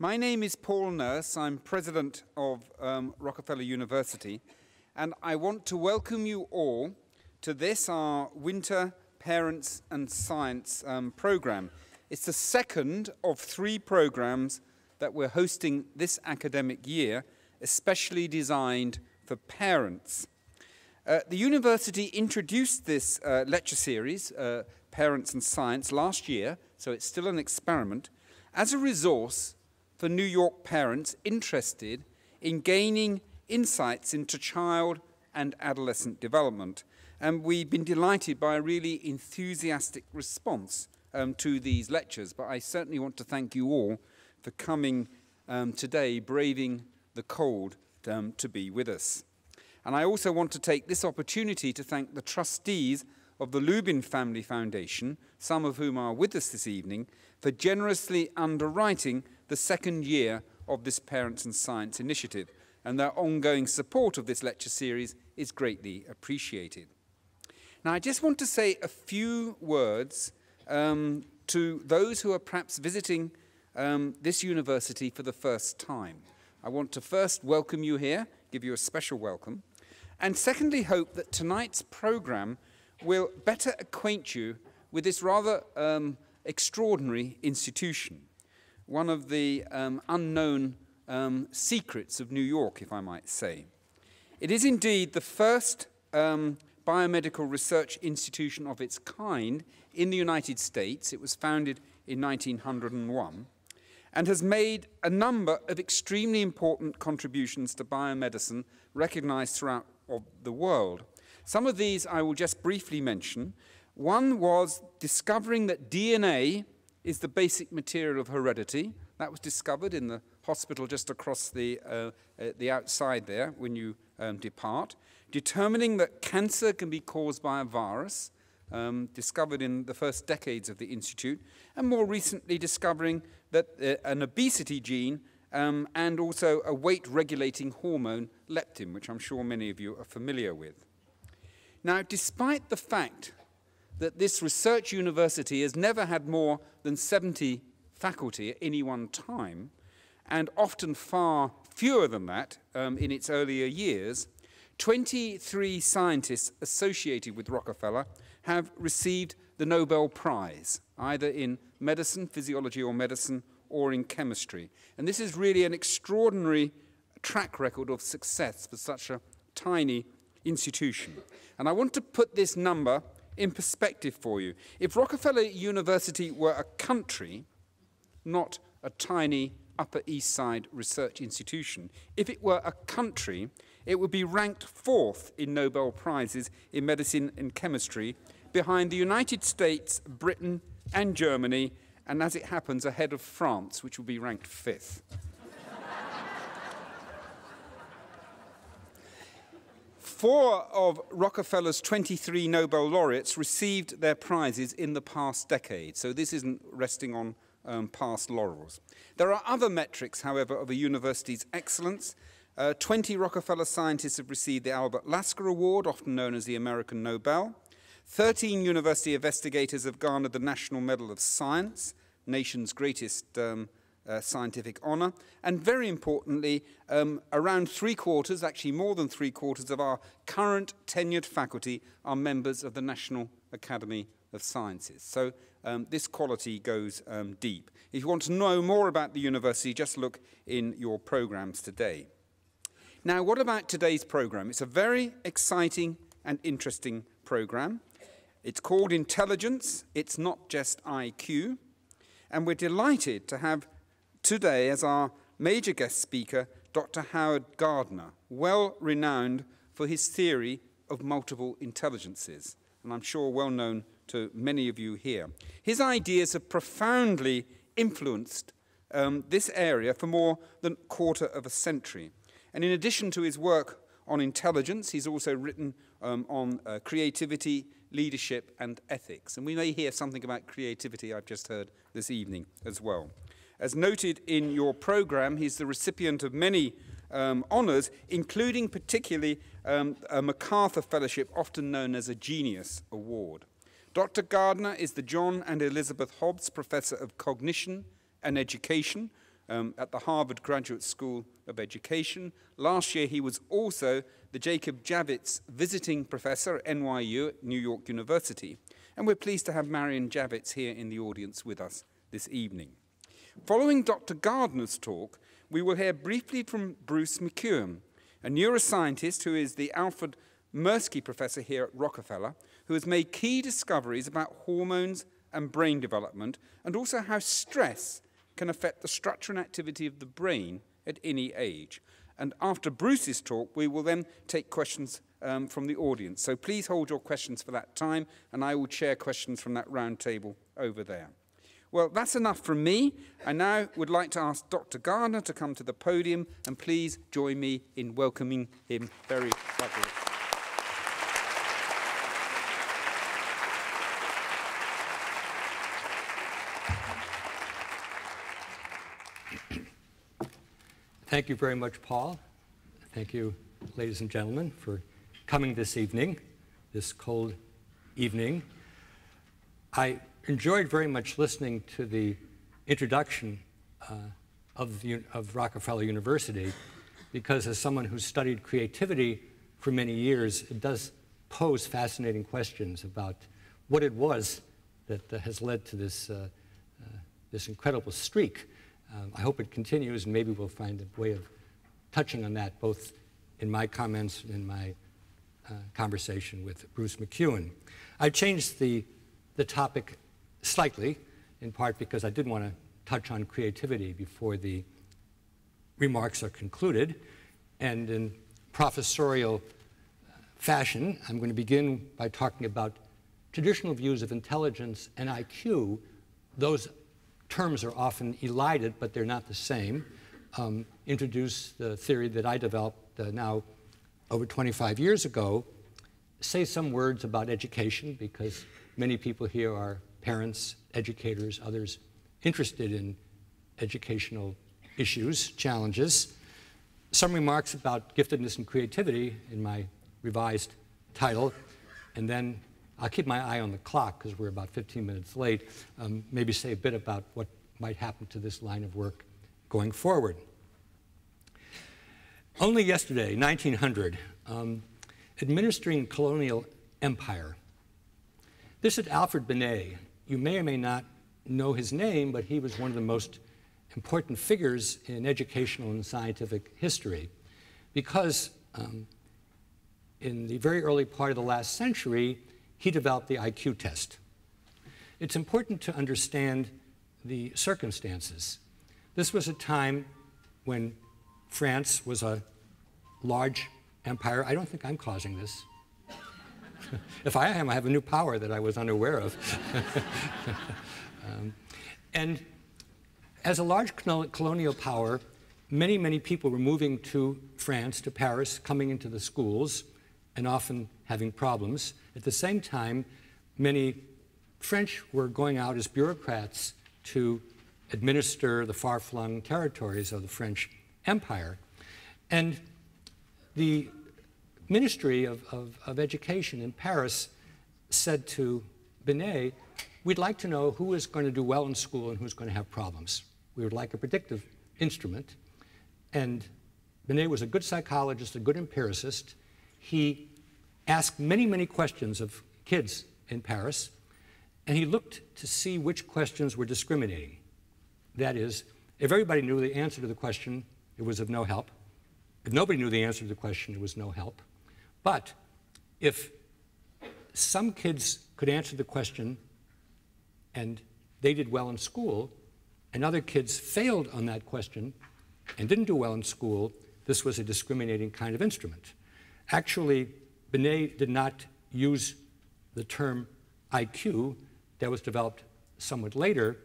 My name is Paul Nurse. I'm president of Rockefeller University, and I want to welcome you all to this, our Winter Parents and Science program. It's the second of 3 programs that we're hosting this academic year, especially designed for parents. The university introduced this lecture series, Parents and Science, last year, so it's still an experiment, as a resource for New York parents interested in gaining insights into child and adolescent development. And we've been delighted by a really enthusiastic response to these lectures. But I certainly want to thank you all for coming today, braving the cold to be with us. And I also want to take this opportunity to thank the trustees of the Lubin Family Foundation, some of whom are with us this evening, for generously underwriting the second year of this Parents and Science initiative. And their ongoing support of this lecture series is greatly appreciated. Now, I just want to say a few words to those who are perhaps visiting this university for the first time. I want to first welcome you here, give you a special welcome, and secondly hope that tonight's program will better acquaint you with this rather extraordinary institution, one of the unknown secrets of New York, if I might say. It is indeed the first biomedical research institution of its kind in the United States. It was founded in 1901 and has made a number of extremely important contributions to biomedicine recognized throughout the world. Some of these I will just briefly mention. One was discovering that DNA is the basic material of heredity. That was discovered in the hospital just across the outside there when you depart. Determining that cancer can be caused by a virus, discovered in the first decades of the Institute, and more recently discovering that an obesity gene and also a weight-regulating hormone, leptin, which I'm sure many of you are familiar with. Now, despite the fact that this research university has never had more than 70 faculty at any one time, and often far fewer than that in its earlier years, 23 scientists associated with Rockefeller have received the Nobel Prize, either in medicine, physiology or medicine, or in chemistry. And this is really an extraordinary track record of success for such a tiny institution. And I want to put this number in perspective for you. If Rockefeller University were a country, not a tiny Upper East Side research institution, if it were a country, it would be ranked 4th in Nobel Prizes in medicine and chemistry, behind the United States, Britain, and Germany, and as it happens, ahead of France, which would be ranked 5th. 4 of Rockefeller's 23 Nobel laureates received their prizes in the past decade, so this isn't resting on past laurels. There are other metrics, however, of a university's excellence. 20 Rockefeller scientists have received the Albert Lasker Award, often known as the American Nobel. 13 university investigators have garnered the National Medal of Science, nation's greatest scientific honor. And very importantly, around 3/4, actually more than 3/4 of our current tenured faculty are members of the National Academy of Sciences. So this quality goes deep. If you want to know more about the university, just look in your programs today. Now, what about today's program? It's a very exciting and interesting program. It's called Intelligence. It's not just IQ. And we're delighted to have today as our major guest speaker, Dr. Howard Gardner, well renowned for his theory of multiple intelligences, and I'm sure well known to many of you here. His ideas have profoundly influenced this area for more than a quarter of a century. And in addition to his work on intelligence, he's also written on creativity, leadership, and ethics. And we may hear something about creativity, I've just heard this evening as well. As noted in your program, he's the recipient of many honors, including particularly a MacArthur Fellowship, often known as a Genius Award. Dr. Gardner is the John and Elizabeth Hobbs Professor of Cognition and Education at the Harvard Graduate School of Education. Last year, he was also the Jacob Javits Visiting Professor at NYU at New York University. And we're pleased to have Marion Javits here in the audience with us this evening. Following Dr. Gardner's talk, we will hear briefly from Bruce MCEWEN, a neuroscientist who is the Alfred Mirsky Professor here at Rockefeller, who has made key discoveries about hormones and brain development, and also how stress can affect the structure and activity of the brain at any age. And after Bruce's talk, we will then take questions from the audience. So please hold your questions for that time, and I will chair questions from that round table over there. Well, that's enough from me. I now would like to ask Dr. Gardner to come to the podium, and please join me in welcoming him very lovely. Thank you very much, Paul. Thank you, ladies and gentlemen, for coming this evening, this cold evening. I enjoyed very much listening to the introduction of Rockefeller University, because as someone who studied creativity for many years, it does pose fascinating questions about what it was that has led to this, this incredible streak. I hope it continues, and maybe we'll find a way of touching on that both in my comments and in my conversation with Bruce MCEWEN. I changed the topic slightly, in part because I did want to touch on creativity before the remarks are concluded. And in professorial fashion, I'm going to begin by talking about traditional views of intelligence and IQ. Those terms are often elided, but they're not the same. Introduce the theory that I developed now over 25 years ago. Say some words about education, because many people here are parents, educators, others interested in educational issues, challenges. Some remarks about giftedness and creativity in my revised title, and then I'll keep my eye on the clock because we're about 15 minutes late. Maybe say a bit about what might happen to this line of work going forward. Only yesterday, 1900, administering colonial empire. This is Alfred Binet. You may or may not know his name, but he was one of the most important figures in educational and scientific history, because in the very early part of the last century, he developed the IQ test. It's important to understand the circumstances. This was a time when France was a large empire. I don't think I'm causing this. If I am, I have a new power that I was unaware of. And as a large colonial power, many, many people were moving to France, to Paris, coming into the schools, and often having problems. At the same time, many French were going out as bureaucrats to administer the far-flung territories of the French Empire. And the Ministry of Education in Paris said to Binet, we'd like to know who is going to do well in school and who's going to have problems. We would like a predictive instrument. And Binet was a good psychologist, a good empiricist. He asked many, many questions of kids in Paris, and he looked to see which questions were discriminating. That is, if everybody knew the answer to the question, it was of no help. If nobody knew the answer to the question, it was no help. But if some kids could answer the question and they did well in school, and other kids failed on that question and didn't do well in school, this was a discriminating kind of instrument. Actually, Binet did not use the term IQ. That was developed somewhat later,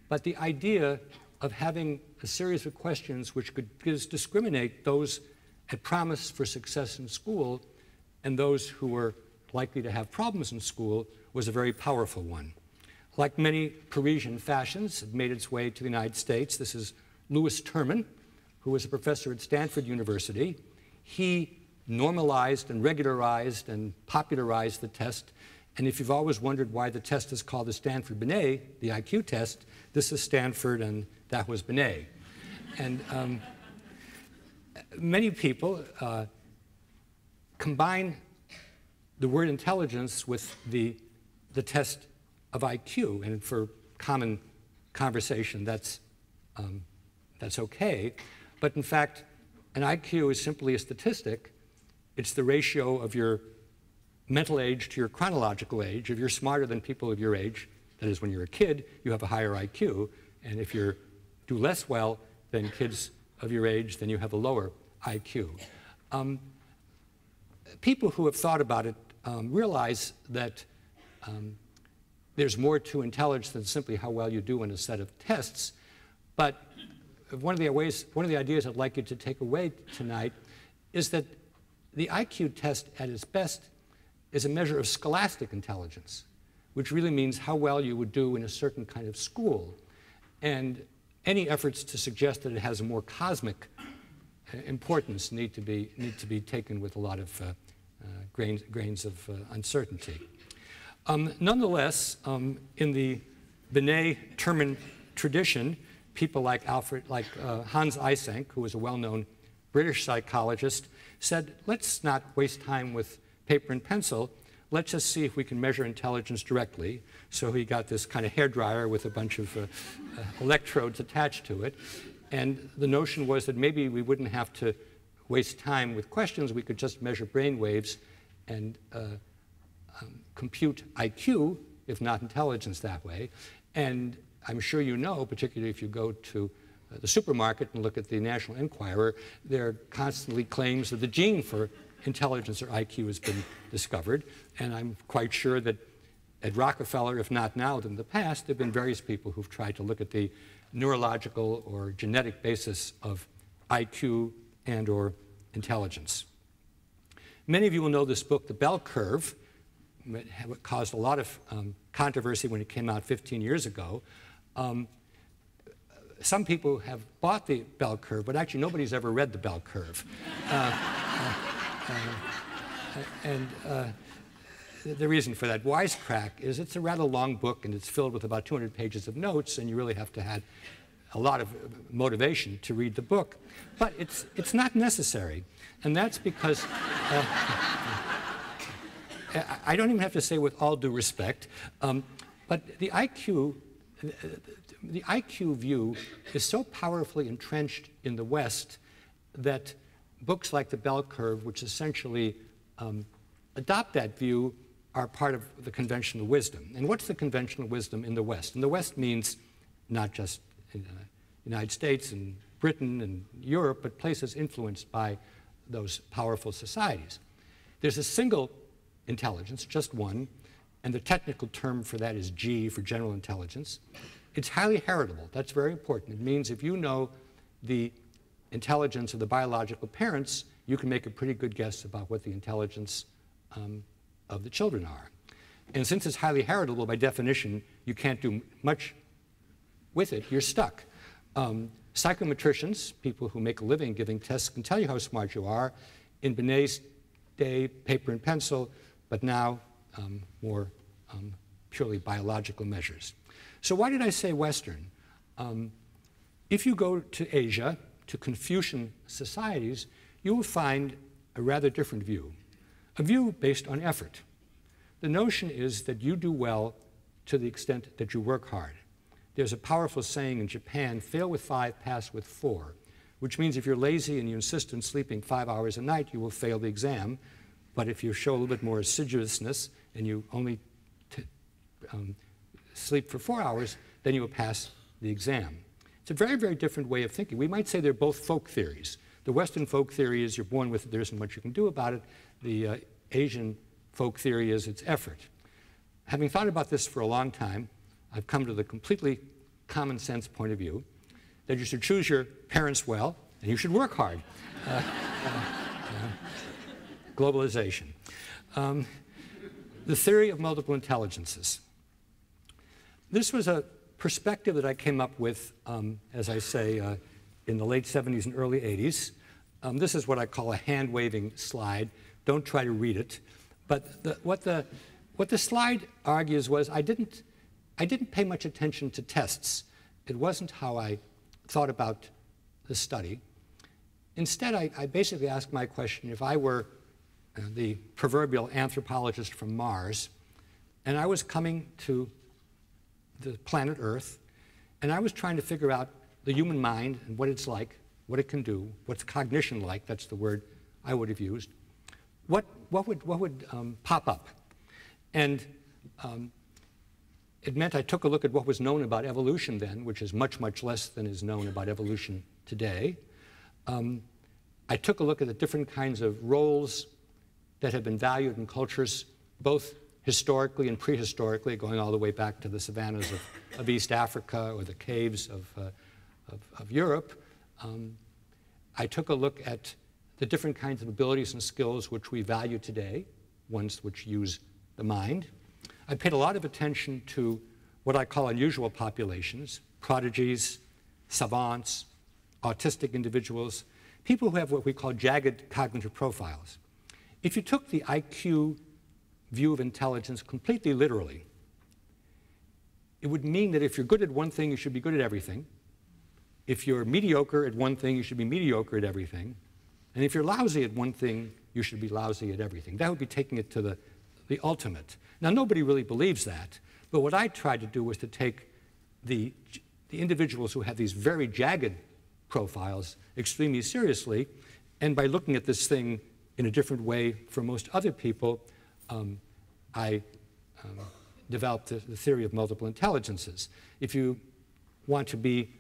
but the idea of having a series of questions which could discriminate those at promise for success in school and those who were likely to have problems in school was a very powerful one. Like many Parisian fashions, it made its way to the United States. This is Louis Terman, who was a professor at Stanford University. He normalized and regularized and popularized the test. And if you've always wondered why the test is called the Stanford-Binet, the IQ test, this is Stanford and that was Binet. And many people combine the word intelligence with the test of IQ, and for common conversation, that's okay. But in fact, an IQ is simply a statistic. It's the ratio of your mental age to your chronological age. If you're smarter than people of your age, that is, when you're a kid, you have a higher IQ. And if you do less well than kids of your age, then you have a lower IQ. People who have thought about it realize that there's more to intelligence than simply how well you do in a set of tests. But one of the ideas I'd like you to take away tonight is that the IQ test at its best is a measure of scholastic intelligence, which really means how well you would do in a certain kind of school. And any efforts to suggest that it has a more cosmic importance need to be taken with a lot of grains of uncertainty. Nonetheless, in the Binet-Terman tradition, people like Hans Eysenck, who was a well-known British psychologist, said, let's not waste time with paper and pencil. Let's just see if we can measure intelligence directly. So he got this kind of hairdryer with a bunch of electrodes attached to it. And the notion was that maybe we wouldn't have to waste time with questions. We could just measure brain waves and compute IQ, if not intelligence, that way. And I'm sure you know, particularly if you go to the supermarket and look at the National Enquirer, there are constantly claims that the gene for intelligence or IQ has been discovered. And I'm quite sure that at Rockefeller, if not now, then in the past, there have been various people who've tried to look at the neurological or genetic basis of IQ and or intelligence. Many of you will know this book, The Bell Curve. It caused a lot of controversy when it came out 15 years ago. Some people have bought the Bell Curve, but actually nobody's ever read the Bell Curve. The reason for that wisecrack is it's a rather long book, and it's filled with about 200 pages of notes, and you really have to have a lot of motivation to read the book. But it's not necessary, and that's because I don't even have to say with all due respect, but the IQ view is so powerfully entrenched in the West that books like The Bell Curve, which essentially adopt that view, are part of the conventional wisdom. And what's the conventional wisdom in the West? And the West means not just in the United States and Britain and Europe, but places influenced by those powerful societies. There's a single intelligence, just one, and the technical term for that is G, for general intelligence. It's highly heritable. That's very important. It means if you know the intelligence of the biological parents, you can make a pretty good guess about what the intelligence of the children are. And since it's highly heritable, by definition, you can't do much with it. You're stuck. Psychometricians, people who make a living giving tests, can tell you how smart you are. In Binet's day, paper and pencil, but now more purely biological measures. So why did I say Western? If you go to Asia, to Confucian societies, you will find a rather different view, a view based on effort. The notion is that you do well to the extent that you work hard. There's a powerful saying in Japan, fail with 5, pass with 4, which means if you're lazy and you insist on sleeping 5 hours a night, you will fail the exam. But if you show a little bit more assiduousness and you only sleep for 4 hours, then you will pass the exam. It's a very, very different way of thinking. We might say they're both folk theories. The Western folk theory is you're born with it, there isn't much you can do about it. The Asian folk theory is it's effort. Having thought about this for a long time, I've come to the completely common sense point of view that you should choose your parents well and you should work hard. Globalization. The theory of multiple intelligences. This was a perspective that I came up with, as I say, in the late 70s and early 80s. This is what I call a hand-waving slide. Don't try to read it. But what the slide argues was I didn't pay much attention to tests. It wasn't how I thought about the study. Instead, I basically asked my question, if I were the proverbial anthropologist from Mars, and I was coming to the planet Earth, and I was trying to figure out the human mind and what it's like, what it can do, what's cognition like, that's the word I would have used, what would pop up? And it meant I took a look at what was known about evolution then, which is much, much less than is known about evolution today. I took a look at the different kinds of roles that have been valued in cultures, both historically and prehistorically, going all the way back to the savannas of East Africa or the caves of Europe. I took a look at the different kinds of abilities and skills which we value today, ones which use the mind. I paid a lot of attention to what I call unusual populations, prodigies, savants, autistic individuals, people who have what we call jagged cognitive profiles. If you took the IQ view of intelligence completely literally, it would mean that if you're good at one thing, you should be good at everything. If you're mediocre at one thing, you should be mediocre at everything. And if you're lousy at one thing, you should be lousy at everything. That would be taking it to the ultimate. Now, nobody really believes that, but what I tried to do was to take the individuals who have these very jagged profiles extremely seriously, and by looking at this thing in a different way from most other people, I developed the theory of multiple intelligences. If you want to be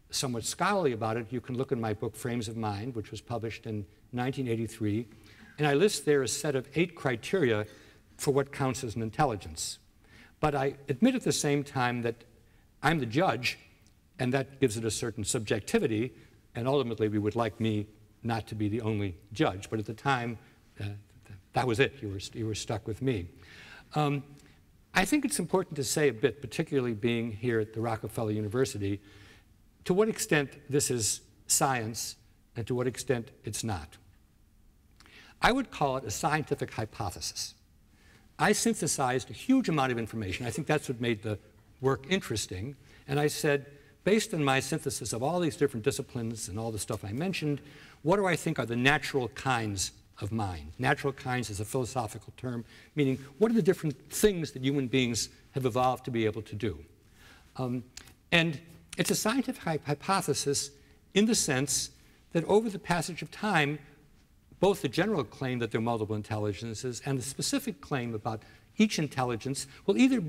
somewhat scholarly about it, you can look in my book, Frames of Mind, which was published in 1983, and I list there a set of 8 criteria for what counts as an intelligence. But I admit at the same time that I'm the judge, and that gives it a certain subjectivity, and ultimately we would like me not to be the only judge. But at the time, that was it. You were stuck with me. I think it's important to say a bit, particularly being here at the Rockefeller University, to what extent this is science and to what extent it's not. I would call it a scientific hypothesis. I synthesized a huge amount of information. I think that's what made the work interesting. And I said, based on my synthesis of all these different disciplines and all the stuff I mentioned, what do I think are the natural kinds of mind? Natural kinds is a philosophical term, meaning what are the different things that human beings have evolved to be able to do? And it's a scientific hypothesis in the sense that over the passage of time, both the general claim that there are multiple intelligences and the specific claim about each intelligence will either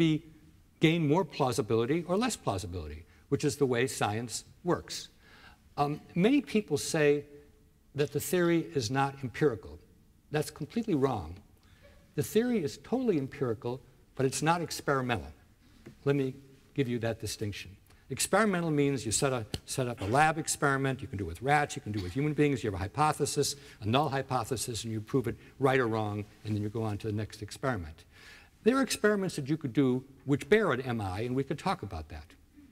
gain more plausibility or less plausibility, which is the way science works. Many people say that the theory is not empirical. That's completely wrong. The theory is totally empirical, but it's not experimental. Let me give you that distinction. Experimental means you set up a lab experiment. You can do it with rats. You can do it with human beings. You have a hypothesis, a null hypothesis, and you prove it right or wrong, and then you go on to the next experiment. There are experiments that you could do which bear an MI, and we could talk about that.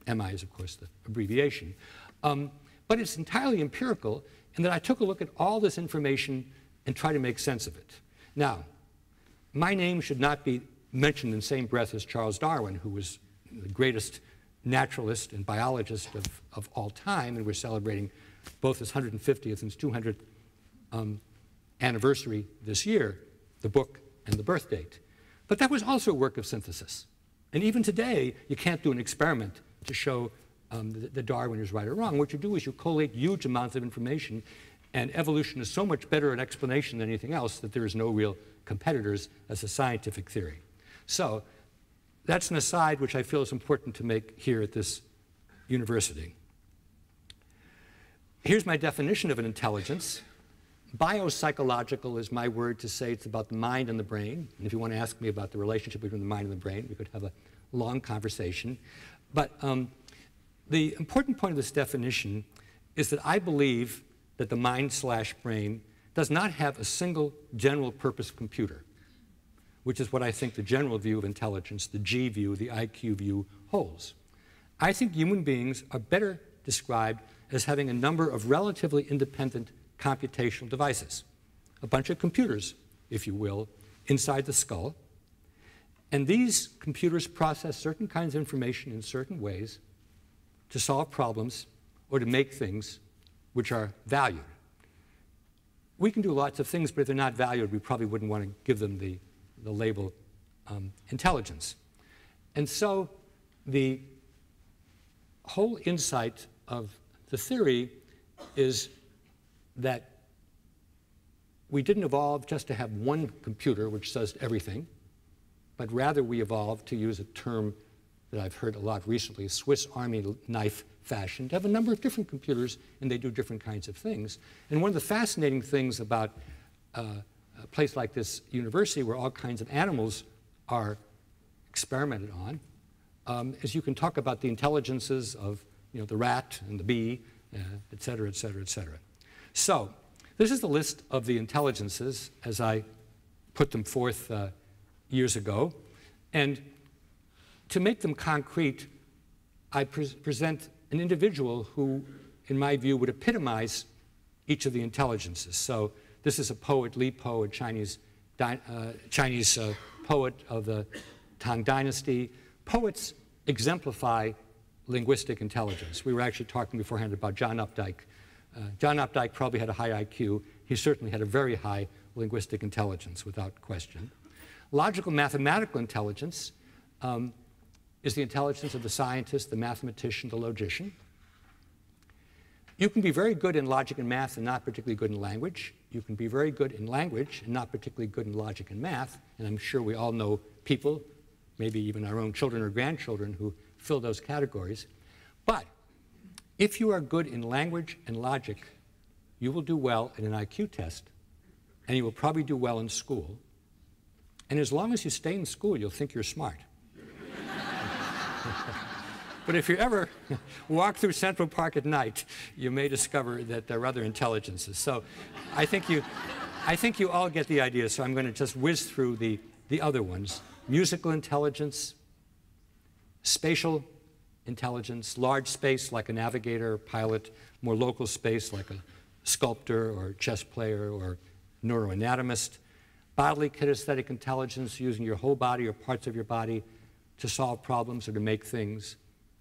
MI is, of course, the abbreviation. But it's entirely empirical in that I took a look at all this information and tried to make sense of it. Now, my name should not be mentioned in the same breath as Charles Darwin, who was the greatest naturalist and biologist of all time, and we're celebrating both his 150th and his 200th anniversary this year, the book and the birth date. But that was also a work of synthesis. And even today, you can't do an experiment to show that Darwin is right or wrong. What you do is you collate huge amounts of information, and evolution is so much better an explanation than anything else that there is no real competitors as a scientific theory. So that's an aside which I feel is important to make here at this university. Here's my definition of an intelligence. Biopsychological is my word to say it's about the mind and the brain. And if you want to ask me about the relationship between the mind and the brain, we could have a long conversation. But the important point of this definition is that I believe that the mind/brain does not have a single general purpose computer, which is what I think the general view of intelligence, the G view, the IQ view, holds. I think human beings are better described as having a number of relatively independent computational devices, a bunch of computers, if you will, inside the skull. And these computers process certain kinds of information in certain ways to solve problems or to make things which are valued. We can do lots of things, but if they're not valued, we probably wouldn't want to give them the label intelligence. And so the whole insight of the theory is that we didn't evolve just to have one computer which does everything, but rather we evolved, to use a term that I've heard a lot recently, Swiss Army knife fashion, to have a number of different computers, and they do different kinds of things. And one of the fascinating things about a place like this university, where all kinds of animals are experimented on, is you can talk about the intelligences of the rat and the bee, et cetera, et cetera, et cetera. So this is the list of the intelligences as I put them forth years ago. And to make them concrete, I present an individual who, in my view, would epitomize each of the intelligences. So this is a poet, Li Po, a Chinese poet of the Tang Dynasty. Poets exemplify linguistic intelligence. We were actually talking beforehand about John Updike. John Updike probably had a high IQ. He certainly had a very high linguistic intelligence, without question. Logical mathematical intelligence is the intelligence of the scientist, the mathematician, the logician. You can be very good in logic and math and not particularly good in language. You can be very good in language and not particularly good in logic and math. And I'm sure we all know people, maybe even our own children or grandchildren, who fill those categories. But if you are good in language and logic, you will do well in an IQ test, and you will probably do well in school. And as long as you stay in school, you'll think you're smart. But if you ever walk through Central Park at night, you may discover that there are other intelligences. So I think you all get the idea, so I'm going to just whiz through the other ones. Musical intelligence, spatial intelligence, large space like a navigator or pilot, more local space like a sculptor or chess player or neuroanatomist, bodily kinesthetic intelligence, using your whole body or parts of your body to solve problems or to make things,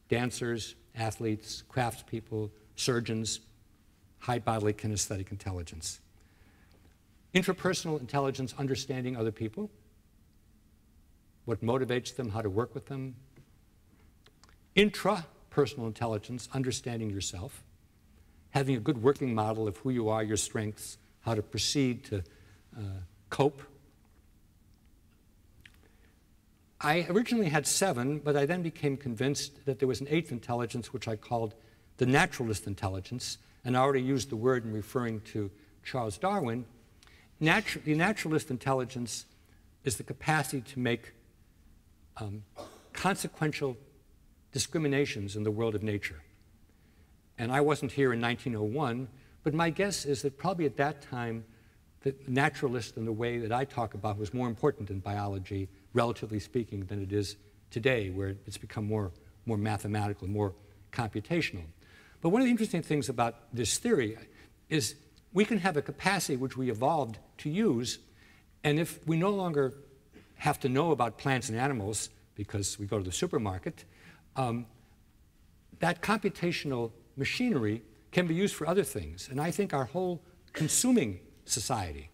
dancers, athletes, craftspeople, surgeons, high bodily kinesthetic intelligence. Interpersonal intelligence, understanding other people, what motivates them, how to work with them. Intrapersonal intelligence, understanding yourself, having a good working model of who you are, your strengths, how to proceed to cope. I originally had 7, but I then became convinced that there was an 8th intelligence, which I called the naturalist intelligence, and I already used the word in referring to Charles Darwin. The naturalist intelligence is the capacity to make consequential discriminations in the world of nature. And I wasn't here in 1901, but my guess is that probably at that time, the naturalist in the way that I talk about was more important in biology, relatively speaking, than it is today, where it's become more mathematical, more computational. But one of the interesting things about this theory is we can have a capacity which we evolved to use, and if we no longer have to know about plants and animals because we go to the supermarket, that computational machinery can be used for other things. And I think our whole consuming society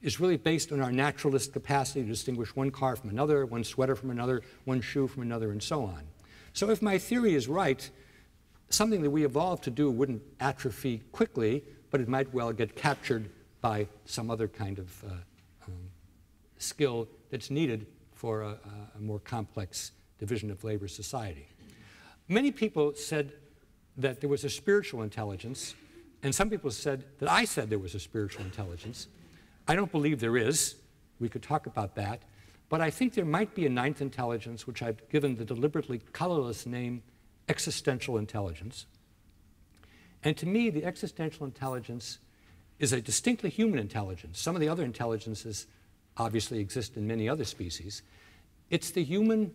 is really based on our naturalist capacity to distinguish one car from another, one sweater from another, one shoe from another, and so on. So if my theory is right, something that we evolved to do wouldn't atrophy quickly, but it might well get captured by some other kind of skill that's needed for a more complex division of labor society. Many people said that there was a spiritual intelligence, and some people said that I said there was a spiritual intelligence. I don't believe there is. We could talk about that. But I think there might be a 9th intelligence, which I've given the deliberately colorless name existential intelligence. And to me, the existential intelligence is a distinctly human intelligence. Some of the other intelligences obviously exist in many other species. It's the human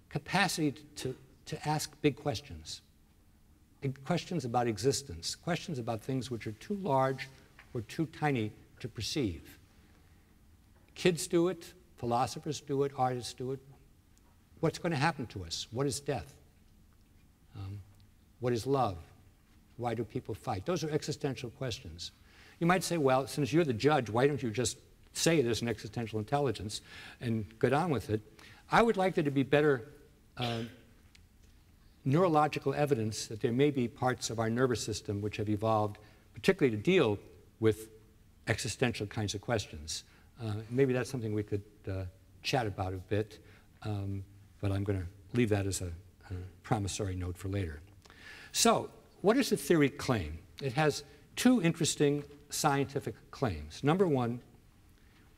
capacity to ask big questions. Questions about existence, questions about things which are too large or too tiny to perceive. Kids do it, philosophers do it, artists do it. What's going to happen to us? What is death? What is love? Why do people fight? Those are existential questions. You might say, well, since you're the judge, why don't you just say there's an existential intelligence and get on with it? I would like there to be better neurological evidence that there may be parts of our nervous system which have evolved particularly to deal with existential kinds of questions. Maybe that's something we could chat about a bit, but I'm going to leave that as a promissory note for later. So, what does the theory claim? It has two interesting scientific claims. Number one,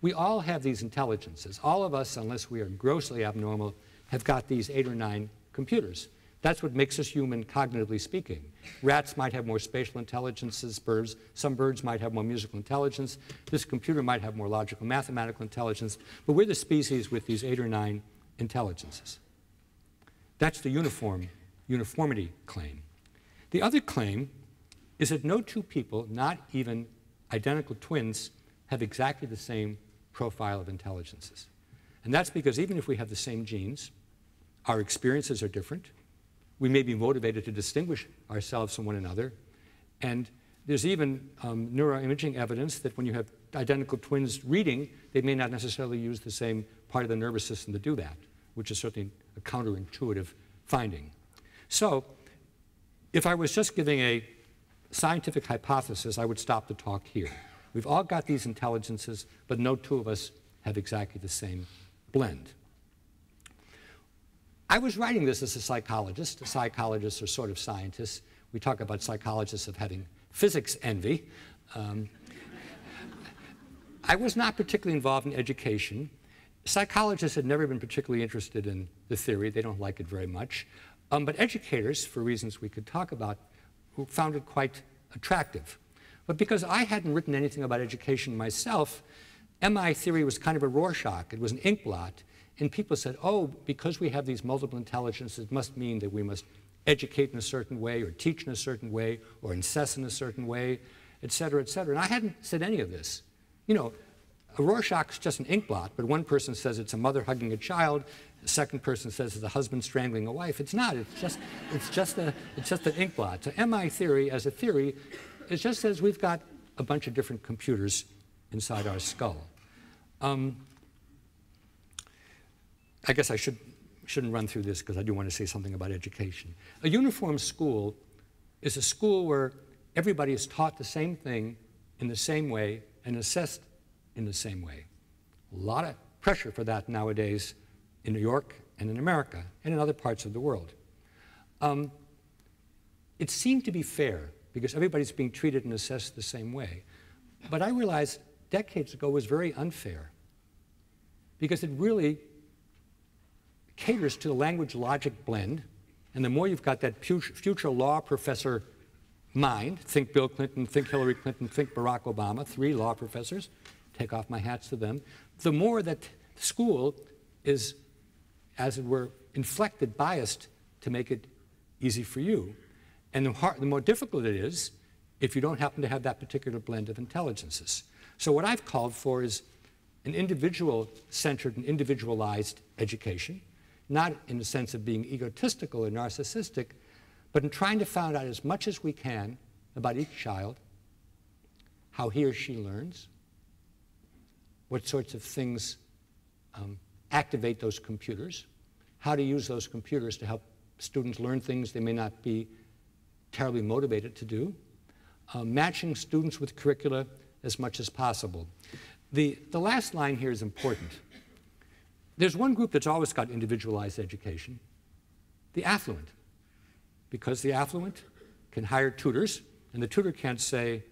we all have these intelligences. All of us, unless we are grossly abnormal, have got these 8 or 9 computers. That's what makes us human, cognitively speaking. Rats might have more spatial intelligences, some birds might have more musical intelligence, this computer might have more logical, mathematical intelligence, but we're the species with these 8 or 9 intelligences. That's the uniformity claim. The other claim is that no two people, not even identical twins, have exactly the same profile of intelligences. And that's because even if we have the same genes, our experiences are different. We may be motivated to distinguish ourselves from one another. And there's even neuroimaging evidence that when you have identical twins reading, they may not necessarily use the same part of the nervous system to do that, which is certainly a counterintuitive finding. So if I was just giving a scientific hypothesis, I would stop the talk here. We've all got these intelligences, but no two of us have exactly the same blend. I was writing this as a psychologist. Psychologists are sort of scientists. We talk about psychologists of having physics envy. I was not particularly involved in education. Psychologists had never been particularly interested in the theory. They don't like it very much. But educators, for reasons we could talk about, found it quite attractive. But because I hadn't written anything about education myself, MI theory was kind of a Rorschach. It was an ink blot. And people said, oh, because we have these multiple intelligences, it must mean that we must educate in a certain way, or teach in a certain way, or assess in a certain way, et cetera, et cetera. And I hadn't said any of this. You know, a Rorschach is just an ink blot, but one person says it's a mother hugging a child, the second person says it's a husband strangling a wife. It's not. It's just an ink blot. So MI theory, as a theory, it just says we've got a bunch of different computers inside our skull. I guess I shouldn't run through this because I do want to say something about education. A uniform school is a school where everybody is taught the same thing in the same way and assessed in the same way. A lot of pressure for that nowadays in New York and in America and in other parts of the world. It seemed to be fair because everybody's being treated and assessed the same way. But I realized decades ago it was very unfair because it really caters to the language-logic blend, and the more you've got that future law professor mind, think Bill Clinton, think Hillary Clinton, think Barack Obama, 3 law professors, take off my hats to them, the more that school is, as it were, inflected, biased to make it easy for you. And the more difficult it is if you don't happen to have that particular blend of intelligences. So what I've called for is an individual-centered and individualized education, not in the sense of being egotistical or narcissistic, but in trying to find out as much as we can about each child, how he or she learns, what sorts of things activate those computers, how to use those computers to help students learn things they may not be terribly motivated to do, matching students with curricula as much as possible. The last line here is important. There's one group that's always got individualized education, the affluent, because the affluent can hire tutors, and the tutor can't say,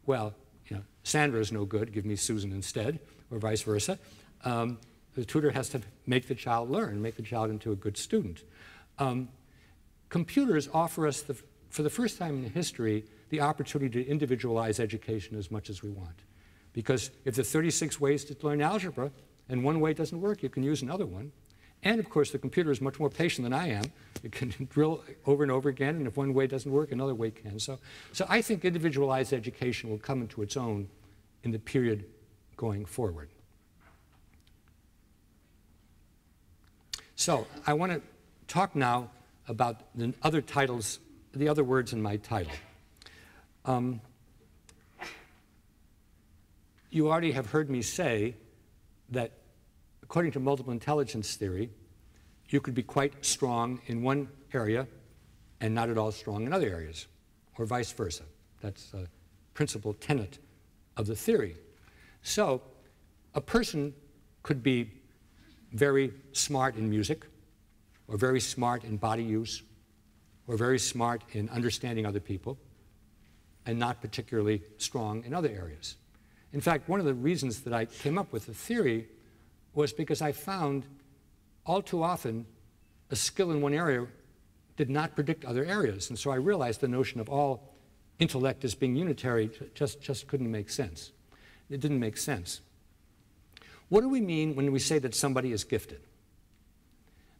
well, you know, Sandra's no good, give me Susan instead, or vice versa. The tutor has to make the child learn, make the child into a good student. Computers offer us, for the first time in history, the opportunity to individualize education as much as we want. Because if there are 36 ways to learn algebra, and one way doesn't work, you can use another one. And of course, the computer is much more patient than I am. It can drill over and over again, and if one way doesn't work, another way can. So I think individualized education will come into its own in the period going forward. So I want to talk now about the other titles, the other words in my title. You already have heard me say that according to multiple intelligence theory, you could be quite strong in one area and not at all strong in other areas, or vice versa. That's a principal tenet of the theory. So a person could be very smart in music, or very smart in body use, or very smart in understanding other people, and not particularly strong in other areas. In fact, one of the reasons that I came up with the theory was because I found all too often a skill in one area did not predict other areas. And so I realized the notion of all intellect as being unitary just couldn't make sense. It didn't make sense. What do we mean when we say that somebody is gifted?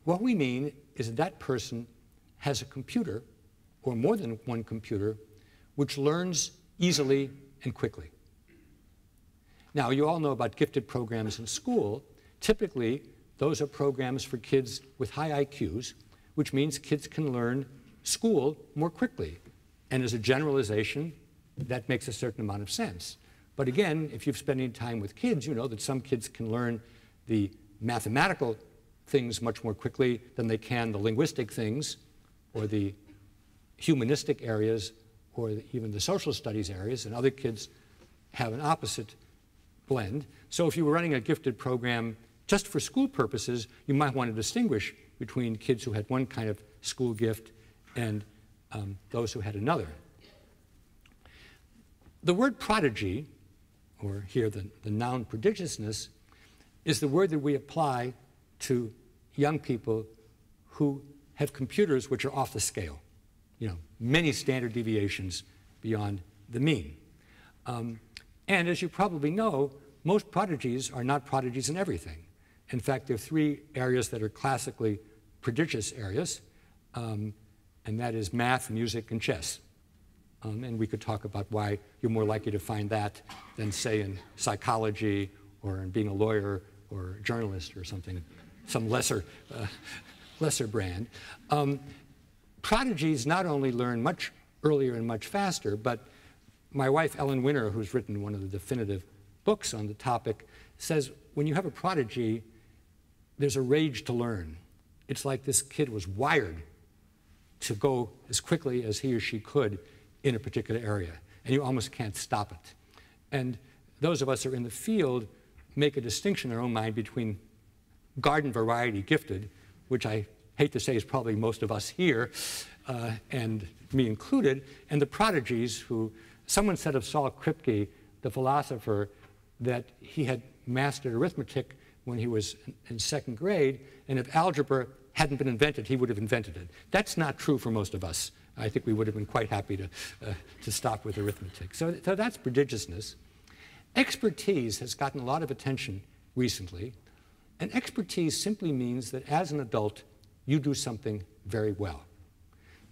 What we mean is that that person has a computer, or more than one computer, which learns easily and quickly. Now, you all know about gifted programs in school. Typically, those are programs for kids with high IQs, which means kids can learn school more quickly. And as a generalization, that makes a certain amount of sense. But again, if you've spent any time with kids, you know that some kids can learn the mathematical things much more quickly than they can the linguistic things, or the humanistic areas, or even the social studies areas, and other kids have an opposite blend. So if you were running a gifted program just for school purposes, you might want to distinguish between kids who had one kind of school gift and those who had another. The word prodigy, or here the noun prodigiousness, is the word that we apply to young people who have computers which are off the scale, you know, many standard deviations beyond the mean. And as you probably know, most prodigies are not prodigies in everything. In fact, there are three areas that are classically prodigious areas, and that is math, music, and chess. And we could talk about why you're more likely to find that than, say, in psychology or in being a lawyer or a journalist or something, some lesser brand. Prodigies not only learn much earlier and much faster, but my wife, Ellen Winter, who's written one of the definitive books on the topic, says when you have a prodigy, there's a rage to learn. It's like this kid was wired to go as quickly as he or she could in a particular area, and you almost can't stop it. And those of us who are in the field make a distinction in our own mind between garden variety gifted, which I hate to say is probably most of us here, and me included, and the prodigies who, someone said of Saul Kripke, the philosopher, that he had mastered arithmetic when he was in second grade, and if algebra hadn't been invented, he would have invented it. That's not true for most of us. I think we would have been quite happy to stop with arithmetic. So that's prodigiousness. Expertise has gotten a lot of attention recently, and expertise simply means that as an adult, you do something very well.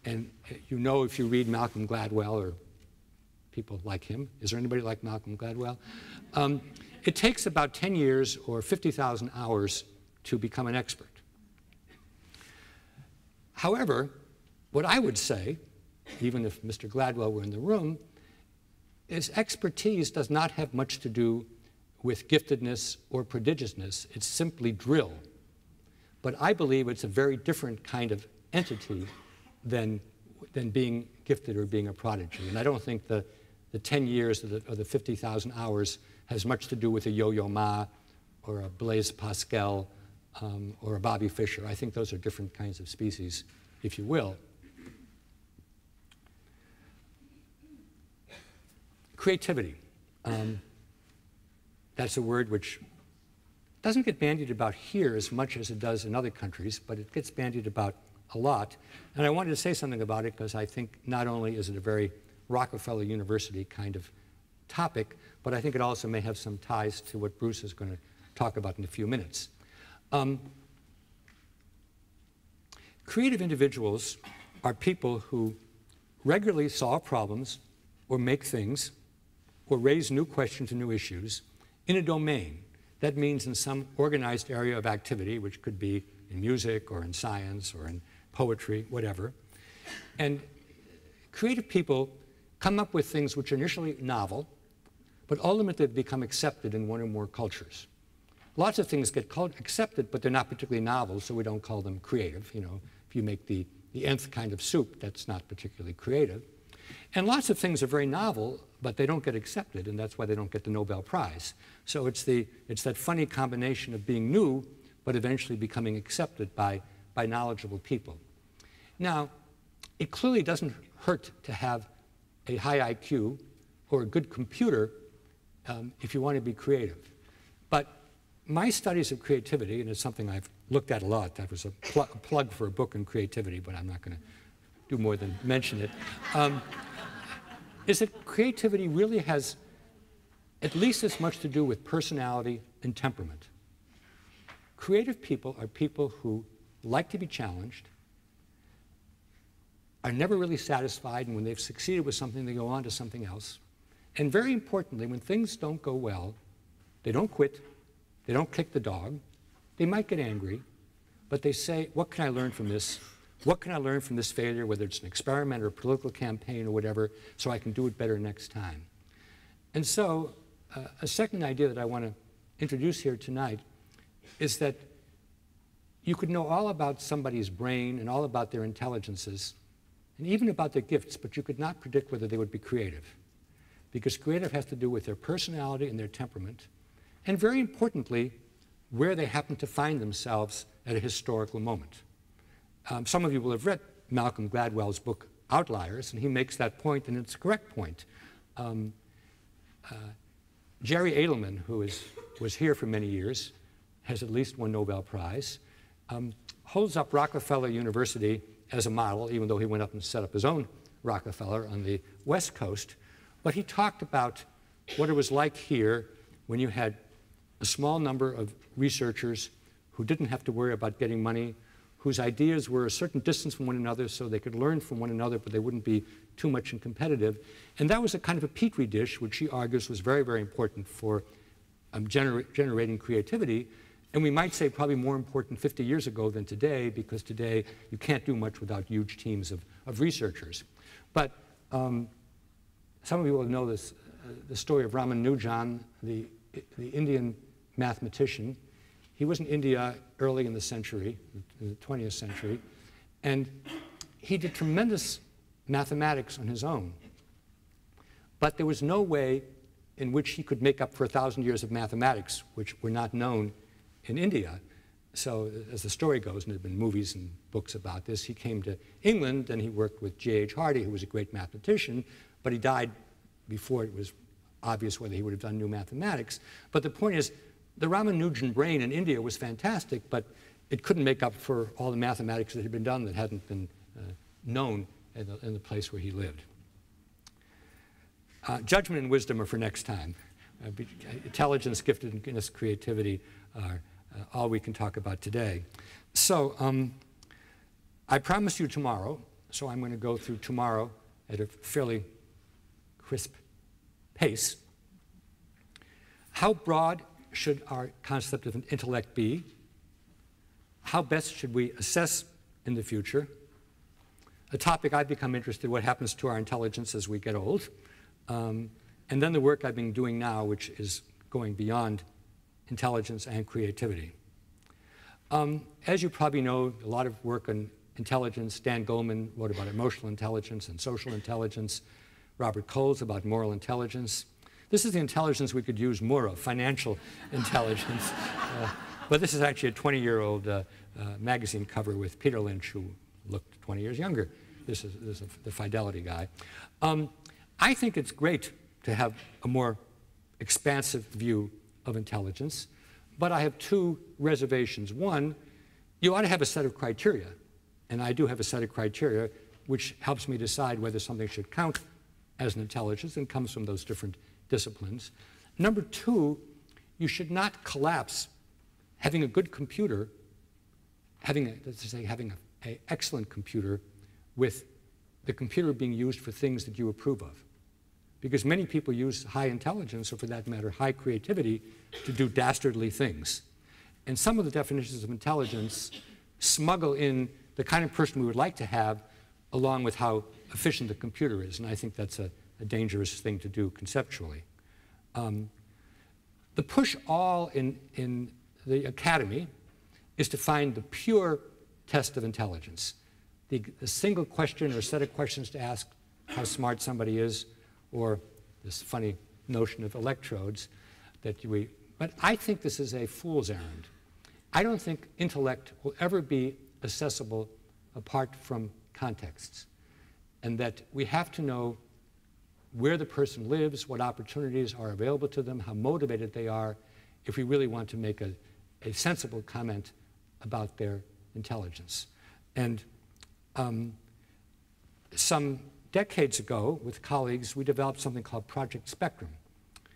And you know, if you read Malcolm Gladwell or people like him, is there anybody like Malcolm Gladwell? It takes about 10 years or 50,000 hours to become an expert. However, what I would say, even if Mr. Gladwell were in the room, is expertise does not have much to do with giftedness or prodigiousness. It's simply drill. But I believe it's a very different kind of entity than being gifted or being a prodigy. And I don't think the 10 years or the 50,000 hours has much to do with a Yo-Yo Ma or a Blaise Pascal or a Bobby Fischer. I think those are different kinds of species, if you will. Creativity. That's a word which doesn't get bandied about here as much as it does in other countries, but it gets bandied about a lot. And I wanted to say something about it because I think not only is it a very Rockefeller University kind of topic, but I think it also may have some ties to what Bruce is going to talk about in a few minutes. Creative individuals are people who regularly solve problems or make things or raise new questions and new issues in a domain. That means in some organized area of activity, which could be in music or in science or in poetry, whatever. And creative people come up with things which are initially novel, but ultimately become accepted in one or more cultures. Lots of things get accepted, but they're not particularly novel, so we don't call them creative. You know, if you make the nth kind of soup, that's not particularly creative. And lots of things are very novel, but they don't get accepted, and that's why they don't get the Nobel Prize. So it's that funny combination of being new, but eventually becoming accepted by knowledgeable people. Now, it clearly doesn't hurt to have a high IQ or a good computer if you want to be creative. But my studies of creativity, and it's something I've looked at a lot, that was a plug for a book on creativity, but I'm not going to do more than mention it, is that creativity really has at least as much to do with personality and temperament. Creative people are people who like to be challenged, are never really satisfied, and when they've succeeded with something, they go on to something else. And very importantly, when things don't go well, they don't quit, they don't kick the dog, they might get angry, but they say, what can I learn from this? What can I learn from this failure, whether it's an experiment or a political campaign or whatever, so I can do it better next time? And so a second idea that I want to introduce here tonight is that you could know all about somebody's brain and all about their intelligences and even about their gifts, but you could not predict whether they would be creative, because creative has to do with their personality and their temperament, and very importantly, where they happen to find themselves at a historical moment. Some of you will have read Malcolm Gladwell's book, Outliers, and he makes that point, and it's a correct point. Jerry Adelman, who was here for many years, has at least one Nobel Prize, holds up Rockefeller University as a model, even though he went up and set up his own Rockefeller on the West Coast. But he talked about what it was like here when you had a small number of researchers who didn't have to worry about getting money, whose ideas were a certain distance from one another so they could learn from one another, but they wouldn't be too much and competitive. And that was a kind of a petri dish, which he argues was very, very important for generating creativity. And we might say probably more important 50 years ago than today, because today you can't do much without huge teams of researchers. But some of you will know this, the story of Ramanujan, the Indian mathematician. He was in India early in the century, in the 20th century, and he did tremendous mathematics on his own. But there was no way in which he could make up for 1,000 years of mathematics, which were not known in India. So as the story goes, and there have been movies and books about this, he came to England and he worked with J.H. Hardy, who was a great mathematician, but he died before it was obvious whether he would have done new mathematics. But the point is, the Ramanujan brain in India was fantastic, but it couldn't make up for all the mathematics that had been done that hadn't been known in the place where he lived. Judgment and wisdom are for next time. Intelligence, giftedness, creativity are all we can talk about today. So I promised you tomorrow, so I'm going to go through tomorrow at a fairly crisp pace. How broad should our concept of an intellect be? How best should we assess in the future? A topic I've become interested in, what happens to our intelligence as we get old. And then the work I've been doing now, which is going beyond intelligence and creativity. As you probably know, a lot of work on intelligence. Dan Goleman wrote about emotional intelligence and social intelligence. Robert Coles about moral intelligence. This is the intelligence we could use more of, financial intelligence. But this is actually a 20-year-old magazine cover with Peter Lynch, who looked 20 years younger. This is the Fidelity guy. I think it's great to have a more expansive view of intelligence, but I have two reservations. One, you ought to have a set of criteria, and I do have a set of criteria which helps me decide whether something should count as an intelligence, and comes from those different disciplines. Number two, you should not collapse having a good computer, having an excellent computer, with the computer being used for things that you approve of. Because many people use high intelligence, or for that matter, high creativity, to do dastardly things. And some of the definitions of intelligence smuggle in the kind of person we would like to have, along with how efficient the computer is. And I think that's a a dangerous thing to do conceptually. The push all in the academy is to find the pure test of intelligence, the single question or set of questions to ask how smart somebody is, or this funny notion of electrodes but I think this is a fool's errand. I don't think intellect will ever be accessible apart from contexts, and that we have to know where the person lives, what opportunities are available to them, how motivated they are, if we really want to make a sensible comment about their intelligence. And some decades ago, with colleagues, we developed something called Project Spectrum.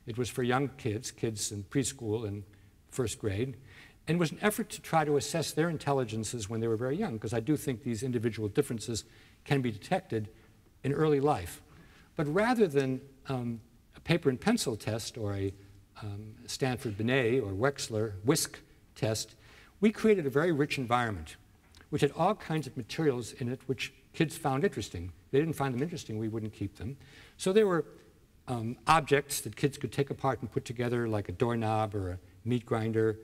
It was for young kids in preschool and first grade, and it was an effort to try to assess their intelligences when they were very young, because I do think these individual differences can be detected in early life. But rather than a paper and pencil test or a Stanford Binet or Wechsler WISC test, we created a very rich environment which had all kinds of materials in it which kids found interesting. If they didn't find them interesting, we wouldn't keep them. So there were objects that kids could take apart and put together, like a doorknob or a meat grinder.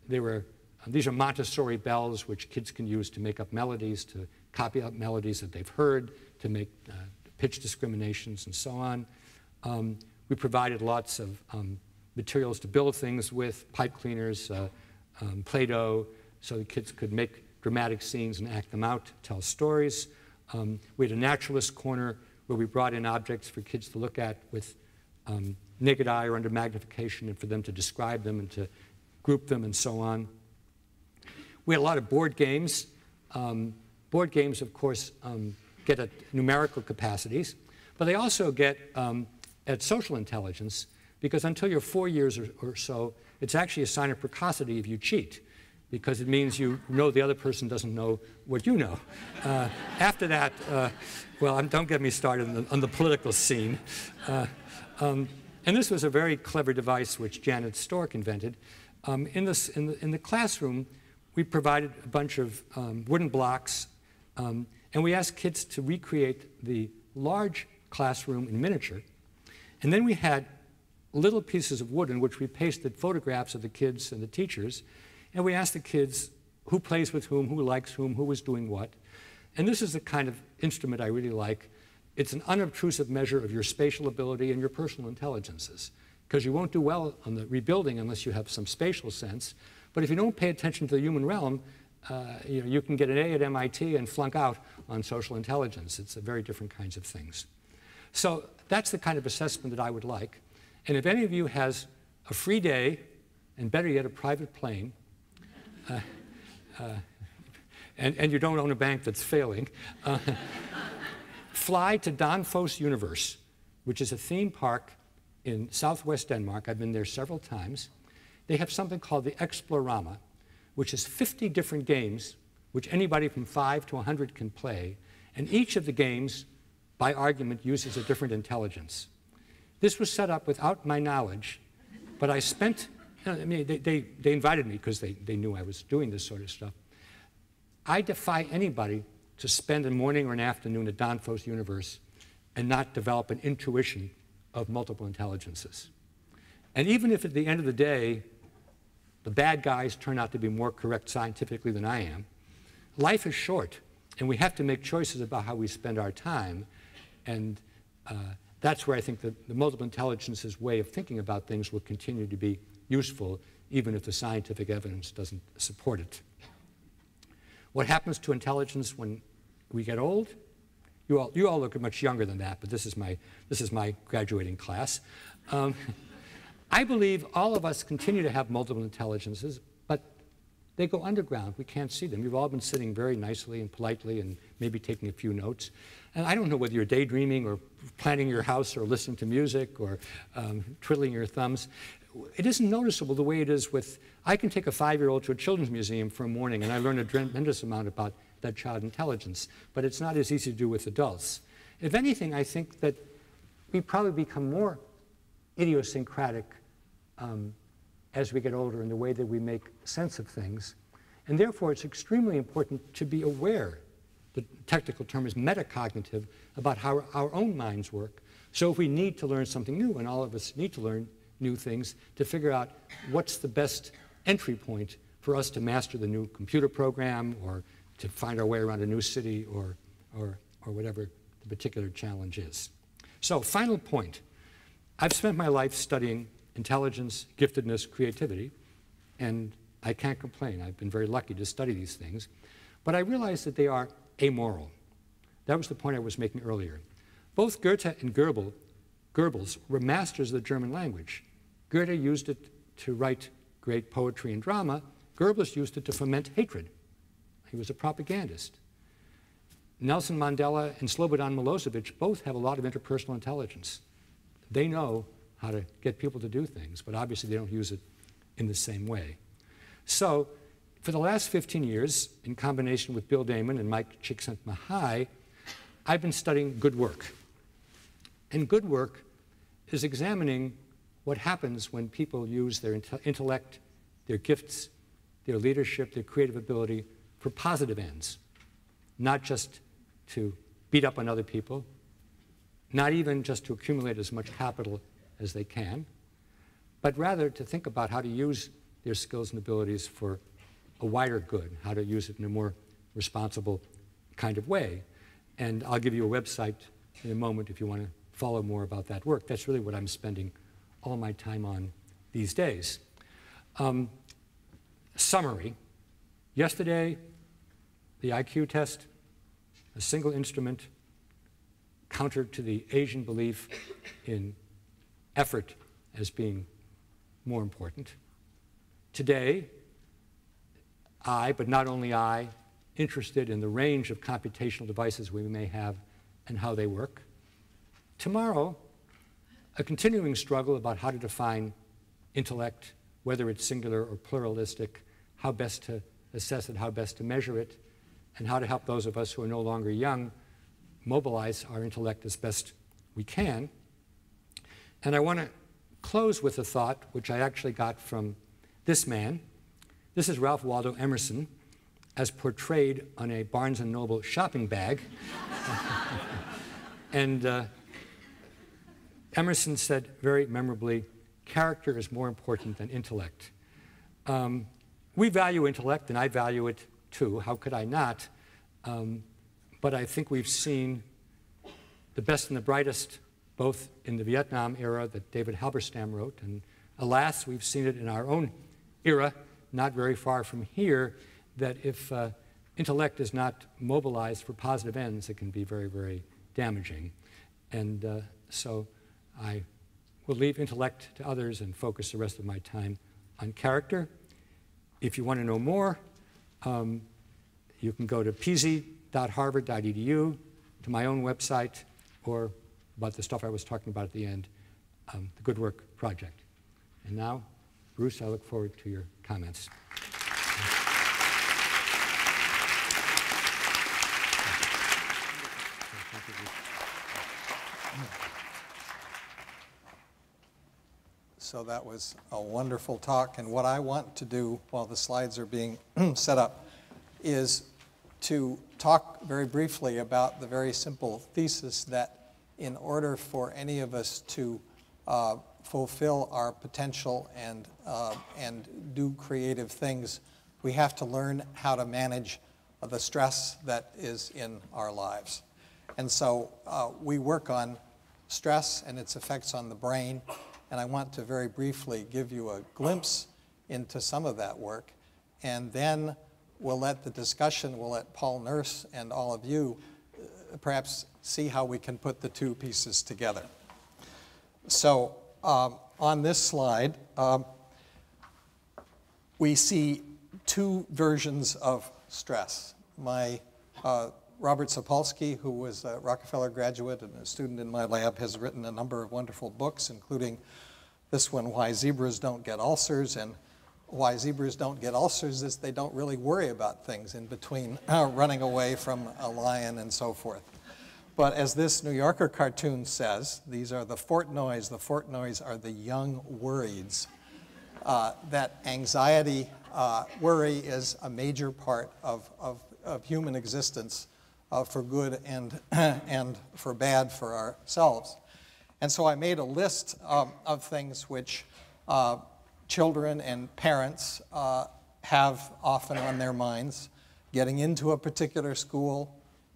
These are Montessori bells, which kids can use to make up melodies, to copy out melodies that they've heard, to make pitch discriminations and so on. We provided lots of materials to build things with, pipe cleaners, Play-Doh, so the kids could make dramatic scenes and act them out, tell stories. We had a naturalist corner where we brought in objects for kids to look at with naked eye or under magnification, and for them to describe them and to group them and so on. We had a lot of board games. Board games, of course, get at numerical capacities, but they also get at social intelligence, because until you're 4 years or so, it's actually a sign of precocity if you cheat, because it means you know the other person doesn't know what you know. After that, well, don't get me started on the political scene. And this was a very clever device which Janet Stork invented. In the classroom, we provided a bunch of wooden blocks, and we asked kids to recreate the large classroom in miniature. And then we had little pieces of wood in which we pasted photographs of the kids and the teachers, and we asked the kids who plays with whom, who likes whom, who was doing what. And this is the kind of instrument I really like. It's an unobtrusive measure of your spatial ability and your personal intelligences, because you won't do well on the rebuilding unless you have some spatial sense. But if you don't pay attention to the human realm, you can get an A at MIT and flunk out on social intelligence. It's very different kinds of things. So that's the kind of assessment that I would like. And if any of you has a free day, and better yet, a private plane, and you don't own a bank that's failing, fly to Danfoss Universe, which is a theme park in southwest Denmark. I've been there several times. They have something called the Explorama, which is 50 different games which anybody from 5 to 100 can play, and each of the games, by argument, uses a different intelligence. This was set up without my knowledge, but I spent, I mean, they invited me because they knew I was doing this sort of stuff. I defy anybody to spend a morning or an afternoon at Danfoss Universe and not develop an intuition of multiple intelligences. And even if at the end of the day, the bad guys turn out to be more correct scientifically than I am, life is short, and we have to make choices about how we spend our time. And that's where I think the multiple intelligences way of thinking about things will continue to be useful, even if the scientific evidence doesn't support it. What happens to intelligence when we get old? You all look much younger than that, but this is my graduating class. I believe all of us continue to have multiple intelligences, but they go underground. We can't see them. You've all been sitting very nicely and politely and maybe taking a few notes. And I don't know whether you're daydreaming or planning your house or listening to music or twiddling your thumbs. It isn't noticeable the way it is with, I can take a 5-year-old to a children's museum for a morning and I learn a tremendous amount about that child's intelligence, but it's not as easy to do with adults. If anything, I think that we probably become more idiosyncratic as we get older in the way that we make sense of things. And therefore, it's extremely important to be aware the technical term is metacognitive, about how our own minds work. So if we need to learn something new, and all of us need to learn new things, to figure out what's the best entry point for us to master the new computer program, or to find our way around a new city, or whatever the particular challenge is. So, final point. I've spent my life studying intelligence, giftedness, creativity, and I can't complain. I've been very lucky to study these things. But I realize that they are amoral. That was the point I was making earlier. Both Goethe and Goebbels were masters of the German language. Goethe used it to write great poetry and drama. Goebbels used it to foment hatred. He was a propagandist. Nelson Mandela and Slobodan Milosevic both have a lot of interpersonal intelligence. They know how to get people to do things, but obviously they don't use it in the same way. So, for the last 15 years, in combination with Bill Damon and Mike Csikszentmihalyi, I've been studying good work. And good work is examining what happens when people use their intellect, their gifts, their leadership, their creative ability for positive ends, not just to beat up on other people, not even just to accumulate as much capital as they can, but rather to think about how to use their skills and abilities for a wider good, how to use it in a more responsible kind of way. And I'll give you a website in a moment if you want to follow more about that work. That's really what I'm spending all my time on these days. Summary. Yesterday, the IQ test, a single instrument, counter to the Asian belief in effort as being more important. Today, but not only I, interested in the range of computational devices we may have and how they work. Tomorrow, a continuing struggle about how to define intellect, whether it's singular or pluralistic, how best to assess it, how best to measure it, and how to help those of us who are no longer young mobilize our intellect as best we can. And I want to close with a thought which I actually got from this man. This is Ralph Waldo Emerson, as portrayed on a Barnes & Noble shopping bag. And Emerson said very memorably, character is more important than intellect. We value intellect, and I value it too. How could I not? But I think we've seen the best and the brightest, both in the Vietnam era that David Halberstam wrote, and alas, we've seen it in our own era, not very far from here, that if intellect is not mobilized for positive ends, it can be very, very damaging. And so I will leave intellect to others and focus the rest of my time on character. If you want to know more, you can go to pz.harvard.edu, to my own website, or about the stuff I was talking about at the end, the Good Work Project. And now, Bruce, I look forward to your comments. So that was a wonderful talk, and what I want to do while the slides are being set up is to talk very briefly about the very simple thesis that in order for any of us to fulfill our potential and do creative things, we have to learn how to manage the stress that is in our lives. And so we work on stress and its effects on the brain, and I want to very briefly give you a glimpse into some of that work, and then we'll let the discussion, we'll let Paul Nurse and all of you perhaps see how we can put the two pieces together. So on this slide, we see two versions of stress. My Robert Sapolsky, who was a Rockefeller graduate and a student in my lab, has written a number of wonderful books, including this one, Why Zebras Don't Get Ulcers. And why zebras don't get ulcers is they don't really worry about things in between running away from a lion and so forth. But as this New Yorker cartoon says, these are the Fortnoys. The Fortnoys are the young worrieds. That anxiety, worry is a major part of human existence for good and, and for bad for ourselves. And so I made a list of things which children and parents have often on their minds: getting into a particular school,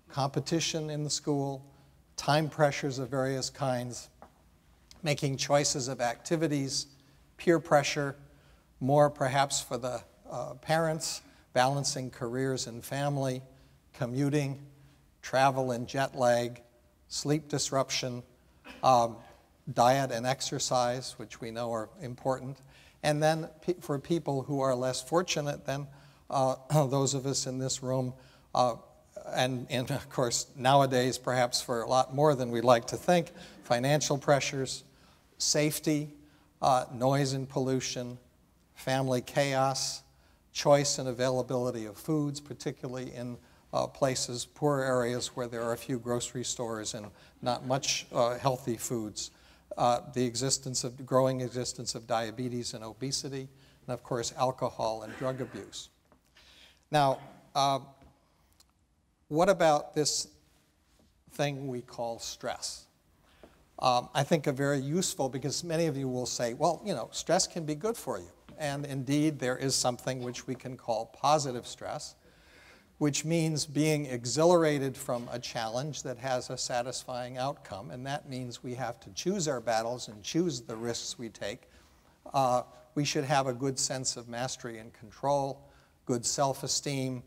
competition in the school, time pressures of various kinds, making choices of activities, peer pressure, more perhaps for the parents, balancing careers and family, commuting, travel and jet lag, sleep disruption, diet and exercise, which we know are important. And then for people who are less fortunate than those of us in this room, and of course nowadays perhaps for a lot more than we'd like to think, financial pressures, safety, noise and pollution, family chaos, choice and availability of foods, particularly in places, poor areas where there are a few grocery stores and not much healthy foods, the growing existence of diabetes and obesity, and of course alcohol and drug abuse. Now, what about this thing we call stress? I think are very useful, because many of you will say, well, you know, stress can be good for you. And indeed, there is something which we can call positive stress, which means being exhilarated from a challenge that has a satisfying outcome. And that means we have to choose our battles and choose the risks we take. We should have a good sense of mastery and control, good self-esteem,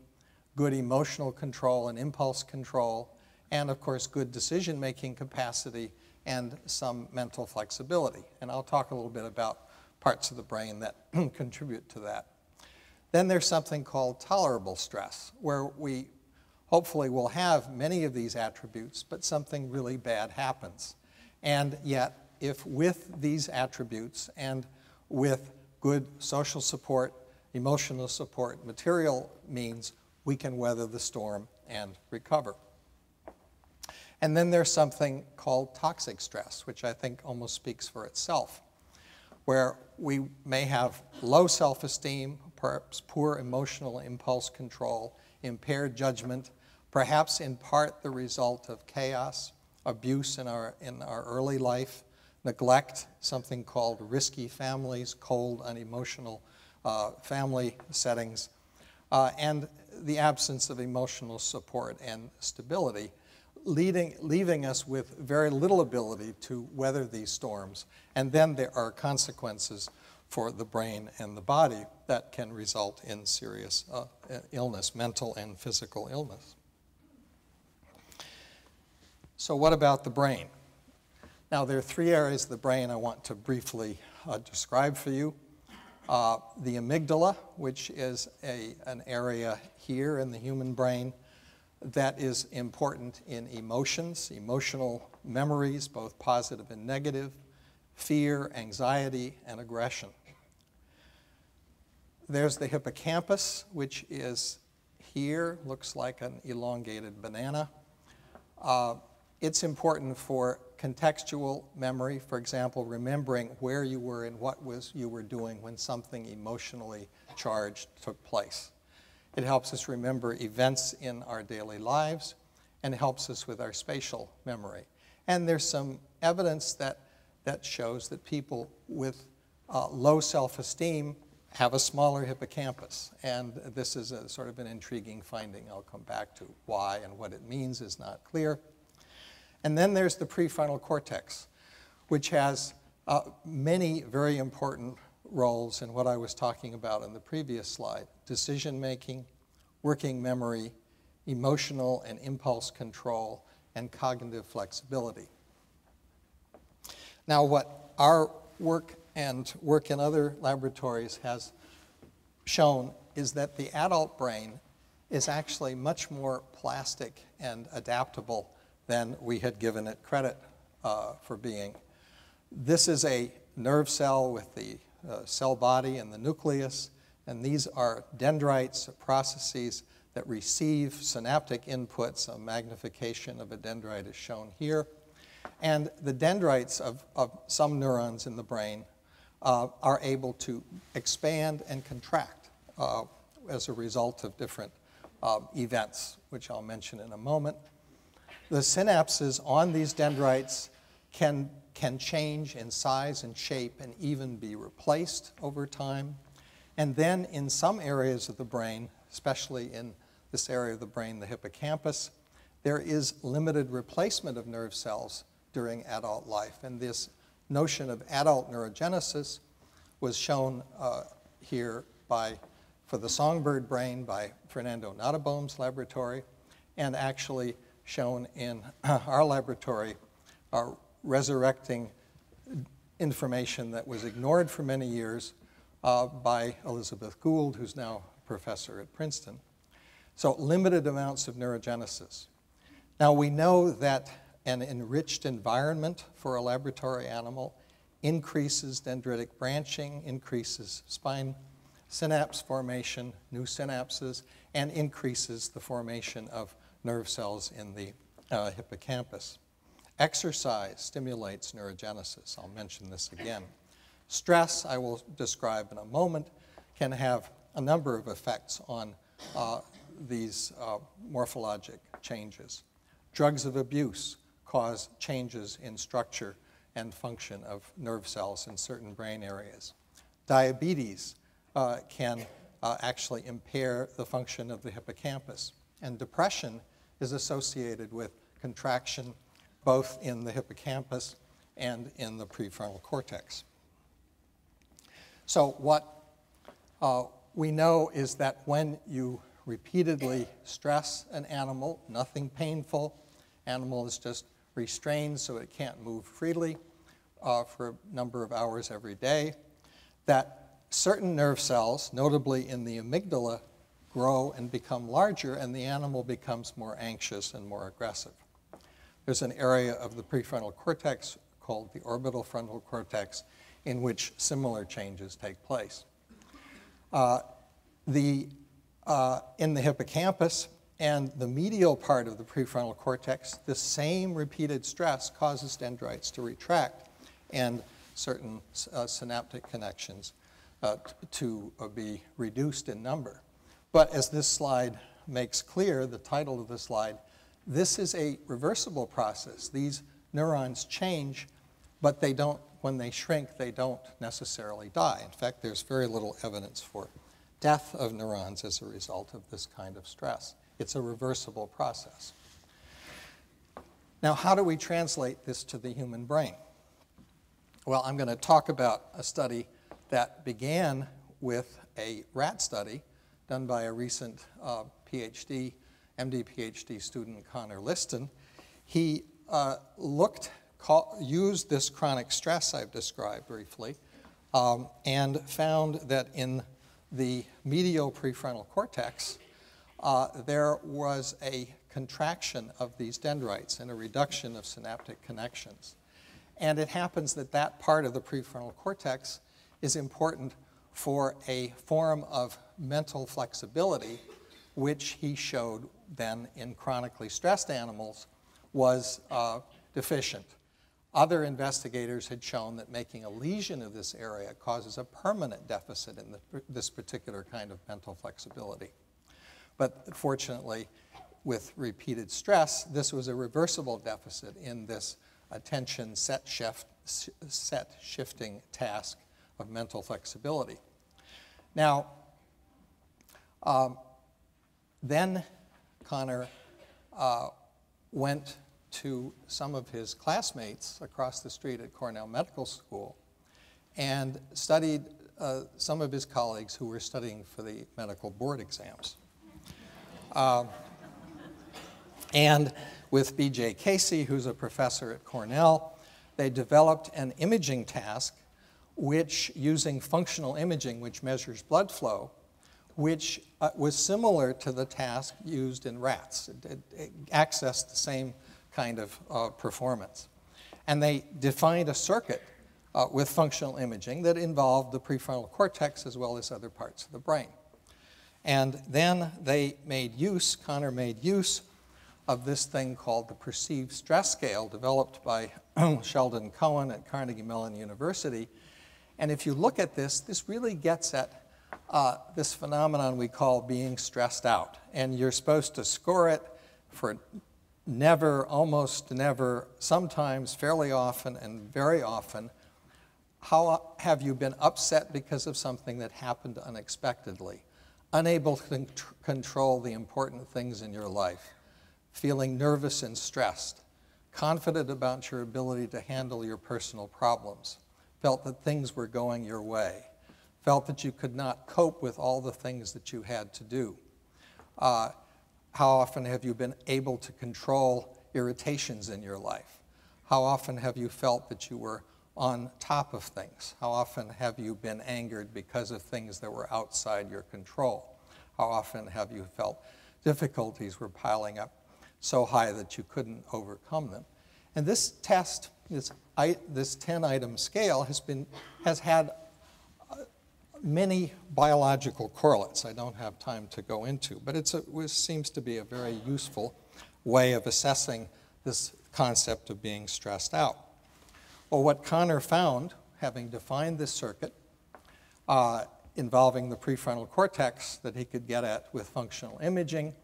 good emotional control and impulse control, and of course good decision-making capacity and some mental flexibility. And I'll talk a little bit about parts of the brain that contribute to that. Then there's something called tolerable stress, where we hopefully will have many of these attributes, but something really bad happens. And yet, if with these attributes and with good social support, emotional support, material means, we can weather the storm and recover. And then there's something called toxic stress, which I think almost speaks for itself, where we may have low self-esteem, perhaps poor emotional impulse control, impaired judgment, perhaps in part the result of chaos, abuse in our early life, neglect, something called risky families, cold, unemotional family settings, and the absence of emotional support and stability, leaving us with very little ability to weather these storms. And then there are consequences for the brain and the body that can result in serious illness, mental and physical illness. So what about the brain? Now, there are three areas of the brain I want to briefly describe for you. The amygdala, which is an area here in the human brain that is important in emotions, emotional memories, both positive and negative, fear, anxiety, and aggression. There's the hippocampus, which is here, looks like an elongated banana. It's important for contextual memory, for example, remembering where you were and what you were doing when something emotionally charged took place. It helps us remember events in our daily lives and helps us with our spatial memory. And there's some evidence that shows that people with low self-esteem have a smaller hippocampus. And this is a sort of an intriguing finding. I'll come back to why and what it means is not clear. And then there's the prefrontal cortex, which has many very important roles in what I was talking about in the previous slide: decision-making, working memory, emotional and impulse control, and cognitive flexibility. Now, what our work and work in other laboratories has shown is that the adult brain is actually much more plastic and adaptable than we had given it credit for being. This is a nerve cell with the cell body and the nucleus, and these are dendrites, processes that receive synaptic inputs. A magnification of a dendrite is shown here. And the dendrites of some neurons in the brain are able to expand and contract as a result of different events, which I'll mention in a moment. The synapses on these dendrites can change in size and shape and even be replaced over time. And then in some areas of the brain, especially in this area of the brain, the hippocampus, there is limited replacement of nerve cells during adult life. And this notion of adult neurogenesis was shown here for the songbird brain by Fernando Nottebohm's laboratory, and actually shown in our laboratory, resurrecting information that was ignored for many years by Elizabeth Gould, who's now a professor at Princeton. So limited amounts of neurogenesis. Now we know that an enriched environment for a laboratory animal increases dendritic branching, increases spine synapse formation, new synapses, and increases the formation of nerve cells in the hippocampus. Exercise stimulates neurogenesis. I'll mention this again. Stress, I will describe in a moment, can have a number of effects on these morphologic changes. Drugs of abuse cause changes in structure and function of nerve cells in certain brain areas. Diabetes can actually impair the function of the hippocampus. And depression is associated with contraction both in the hippocampus and in the prefrontal cortex. So what we know is that when you repeatedly stress an animal, nothing painful, animal is just restrained so it can't move freely for a number of hours every day, that certain nerve cells, notably in the amygdala, grow and become larger, and the animal becomes more anxious and more aggressive. There's an area of the prefrontal cortex called the orbital frontal cortex in which similar changes take place. In the hippocampus and the medial part of the prefrontal cortex, the same repeated stress causes dendrites to retract and certain synaptic connections to be reduced in number. But as this slide makes clear, the title of the slide, this is a reversible process. These neurons change, but they don't, when they shrink, they don't necessarily die. In fact, there's very little evidence for death of neurons as a result of this kind of stress. It's a reversible process. Now, how do we translate this to the human brain? Well, I'm going to talk about a study that began with a rat study done by a recent MD PhD student, Connor Liston. He used this chronic stress I've described briefly and found that in the medial prefrontal cortex, there was a contraction of these dendrites and a reduction of synaptic connections. And it happens that that part of the prefrontal cortex is important for a form of mental flexibility, which he showed then in chronically stressed animals was deficient. Other investigators had shown that making a lesion of this area causes a permanent deficit in this particular kind of mental flexibility. But fortunately, with repeated stress, this was a reversible deficit in this attention set shifting task of mental flexibility. Now, then Connor went to some of his classmates across the street at Cornell Medical School and studied some of his colleagues who were studying for the medical board exams. And with B.J. Casey, who's a professor at Cornell, they developed an imaging task which, using functional imaging, which measures blood flow, which was similar to the task used in rats. It accessed the same kind of performance. And they defined a circuit with functional imaging that involved the prefrontal cortex as well as other parts of the brain. And then they made use, Connor made use of this thing called the perceived stress scale developed by Sheldon Cohen at Carnegie Mellon University. And if you look at this, this really gets at this phenomenon we call being stressed out. And you're supposed to score it for never, almost never, sometimes, fairly often, and very often. How have you been upset because of something that happened unexpectedly? Unable to control the important things in your life? Feeling nervous and stressed? Confident about your ability to handle your personal problems? Felt that things were going your way? Felt that you could not cope with all the things that you had to do? How often have you been able to control irritations in your life? How often have you felt that you were on top of things? How often have you been angered because of things that were outside your control? How often have you felt difficulties were piling up so high that you couldn't overcome them? And this test, this 10-item scale has had many biological correlates I don't have time to go into, but it seems to be a very useful way of assessing this concept of being stressed out. Well, what Connor found, having defined this circuit involving the prefrontal cortex that he could get at with functional imaging,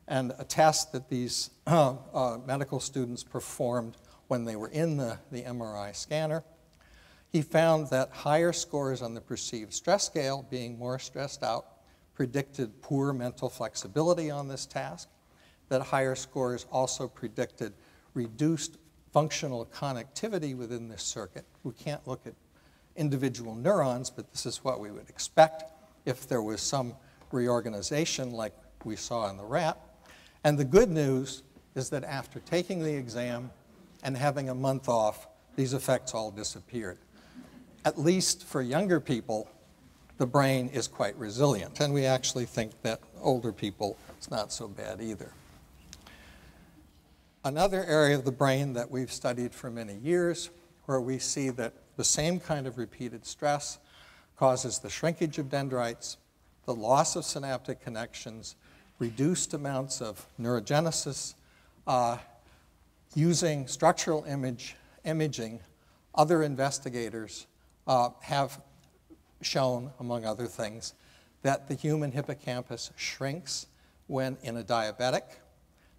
and a test that these medical students performed when they were in the MRI scanner, he found that higher scores on the perceived stress scale, being more stressed out, predicted poor mental flexibility on this task, that higher scores also predicted reduced functional connectivity within this circuit. We can't look at individual neurons, but this is what we would expect if there was some reorganization like we saw in the rat. And the good news is that after taking the exam and having a month off, these effects all disappeared. At least for younger people, the brain is quite resilient. And we actually think that older people, it's not so bad either. Another area of the brain that we've studied for many years, where we see that the same kind of repeated stress causes the shrinkage of dendrites, the loss of synaptic connections, reduced amounts of neurogenesis. Using structural imaging, other investigators have shown, among other things, that the human hippocampus shrinks when in a diabetic,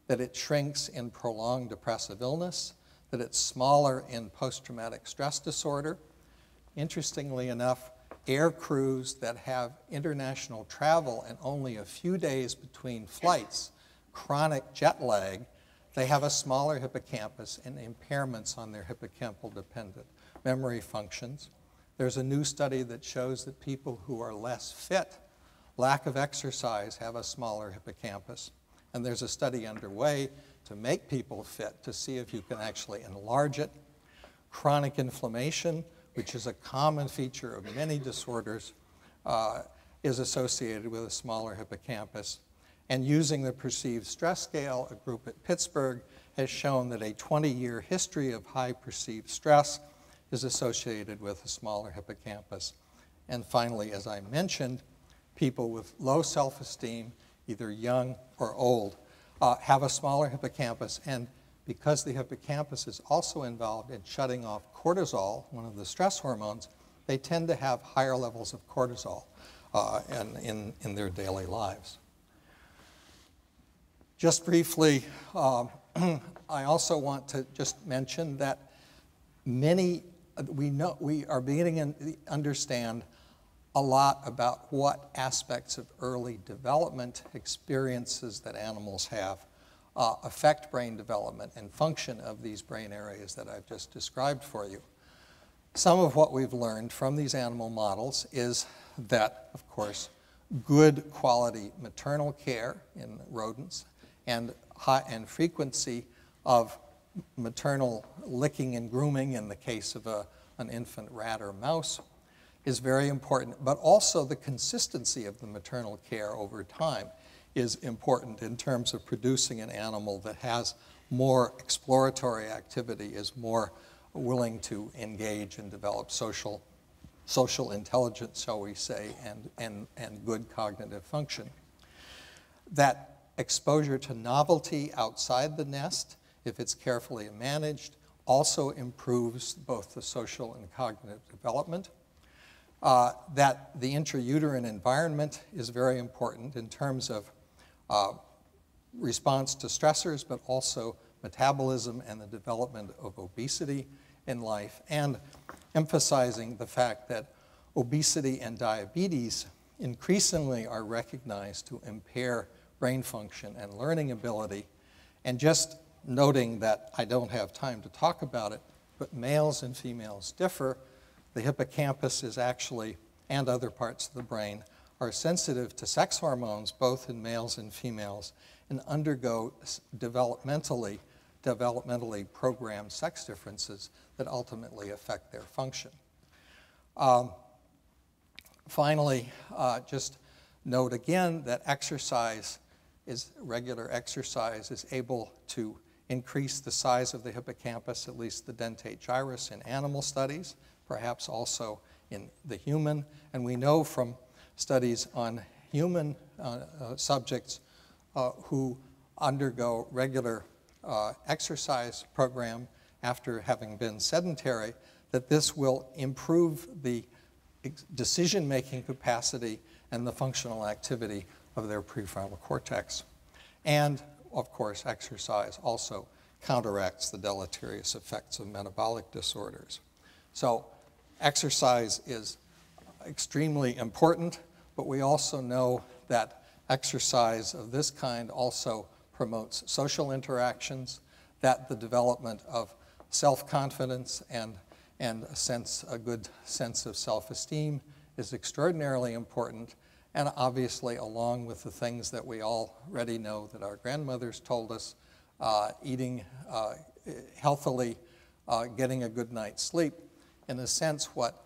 that it shrinks in prolonged depressive illness, that it's smaller in post-traumatic stress disorder. Interestingly enough, air crews that have international travel and only a few days between flights, chronic jet lag, they have a smaller hippocampus and impairments on their hippocampal-dependent memory functions. There's a new study that shows that people who are less fit, lack of exercise, have a smaller hippocampus. And there's a study underway to make people fit to see if you can actually enlarge it. Chronic inflammation, which is a common feature of many disorders, is associated with a smaller hippocampus. And using the perceived stress scale, a group at Pittsburgh has shown that a 20-year history of high perceived stress is associated with a smaller hippocampus. And finally, as I mentioned, people with low self-esteem, either young or old, have a smaller hippocampus. And because the hippocampus is also involved in shutting off cortisol, one of the stress hormones, they tend to have higher levels of cortisol in their daily lives. Just briefly, I also want to just mention that we are beginning to understand a lot about what aspects of early development experiences that animals have affect brain development and function of these brain areas that I've just described for you. Some of what we've learned from these animal models is that, of course, good quality maternal care in rodents and frequency of maternal licking and grooming in the case of an infant rat or mouse is very important, but also the consistency of the maternal care over time is important in terms of producing an animal that has more exploratory activity, is more willing to engage and develop social intelligence, shall we say, and good cognitive function. That exposure to novelty outside the nest, if it's carefully managed, also improves both the social and cognitive development. that the intrauterine environment is very important in terms of response to stressors, but also metabolism and the development of obesity in life, and emphasizing the fact that obesity and diabetes increasingly are recognized to impair brain function and learning ability. And just noting that I don't have time to talk about it, but males and females differ. The hippocampus is actually, and other parts of the brain, are sensitive to sex hormones, both in males and females, and undergo developmentally programmed sex differences that ultimately affect their function. Finally, just note again that regular exercise is able to increase the size of the hippocampus, at least the dentate gyrus in animal studies, perhaps also in the human. And we know from studies on human subjects who undergo regular exercise program after having been sedentary, that this will improve the decision-making capacity and the functional activity of their prefrontal cortex. And, of course, exercise also counteracts the deleterious effects of metabolic disorders. So exercise is extremely important, but we also know that exercise of this kind also promotes social interactions, that the development of self-confidence and a good sense of self-esteem is extraordinarily important, and obviously along with the things that we already know that our grandmothers told us, eating healthily, getting a good night's sleep. In a sense, what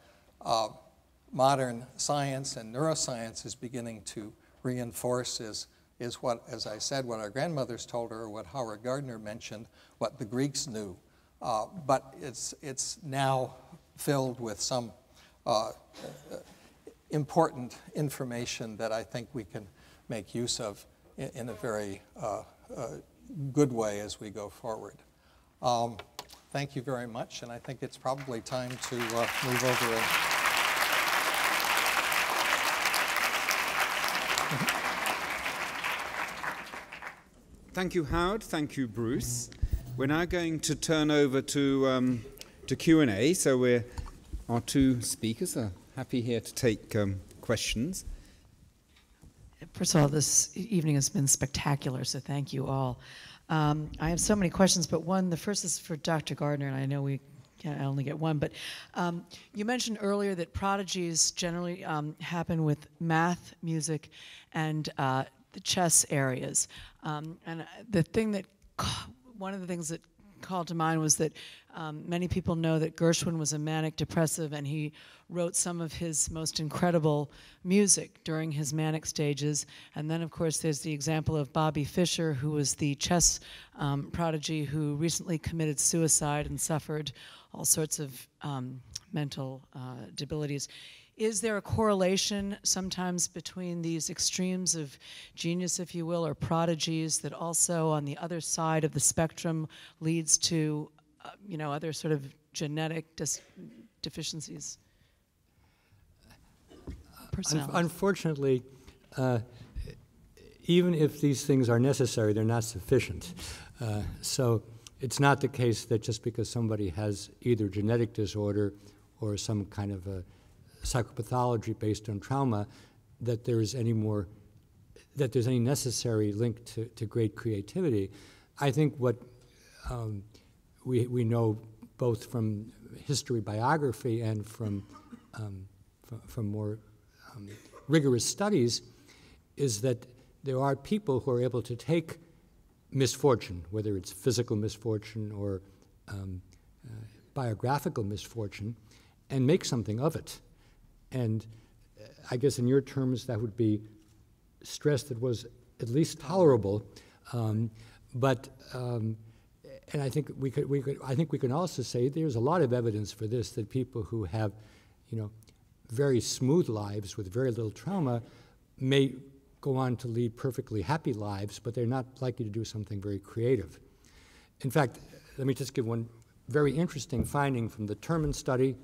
modern science and neuroscience is beginning to reinforce is what, as I said, what our grandmothers told her, or what Howard Gardner mentioned, what the Greeks knew. But it's now filled with some important information that I think we can make use of in a very good way as we go forward. Thank you very much, and I think it's probably time to move over and Thank you, Howard. Thank you, Bruce. We're now going to turn over to Q&A. So our two speakers are happy here to take questions. First of all, this evening has been spectacular, so thank you all. I have so many questions, but the first is for Dr. Gardner, and I know I only get one, but you mentioned earlier that prodigies generally happen with math, music, and the chess areas. And one of the things that called to mind was that many people know that Gershwin was a manic depressive, and he wrote some of his most incredible music during his manic stages. And then, of course, there's the example of Bobby Fischer, who was the chess prodigy who recently committed suicide and suffered all sorts of mental debilities. Is there a correlation sometimes between these extremes of genius, if you will, or prodigies that also on the other side of the spectrum leads to, other sort of genetic deficiencies? Unfortunately, even if these things are necessary, they're not sufficient. So it's not the case that just because somebody has either genetic disorder or some kind of a psychopathology based on trauma, that there's any necessary link to great creativity. I think what we know both from history biography and from more rigorous studies is that there are people who are able to take misfortune, whether it's physical misfortune or biographical misfortune, and make something of it. And I guess in your terms that would be stress that was at least tolerable, and I think we can also say there's a lot of evidence for this, that people who have, very smooth lives with very little trauma may go on to lead perfectly happy lives, but they're not likely to do something very creative. In fact, let me just give one very interesting finding from the Terman study.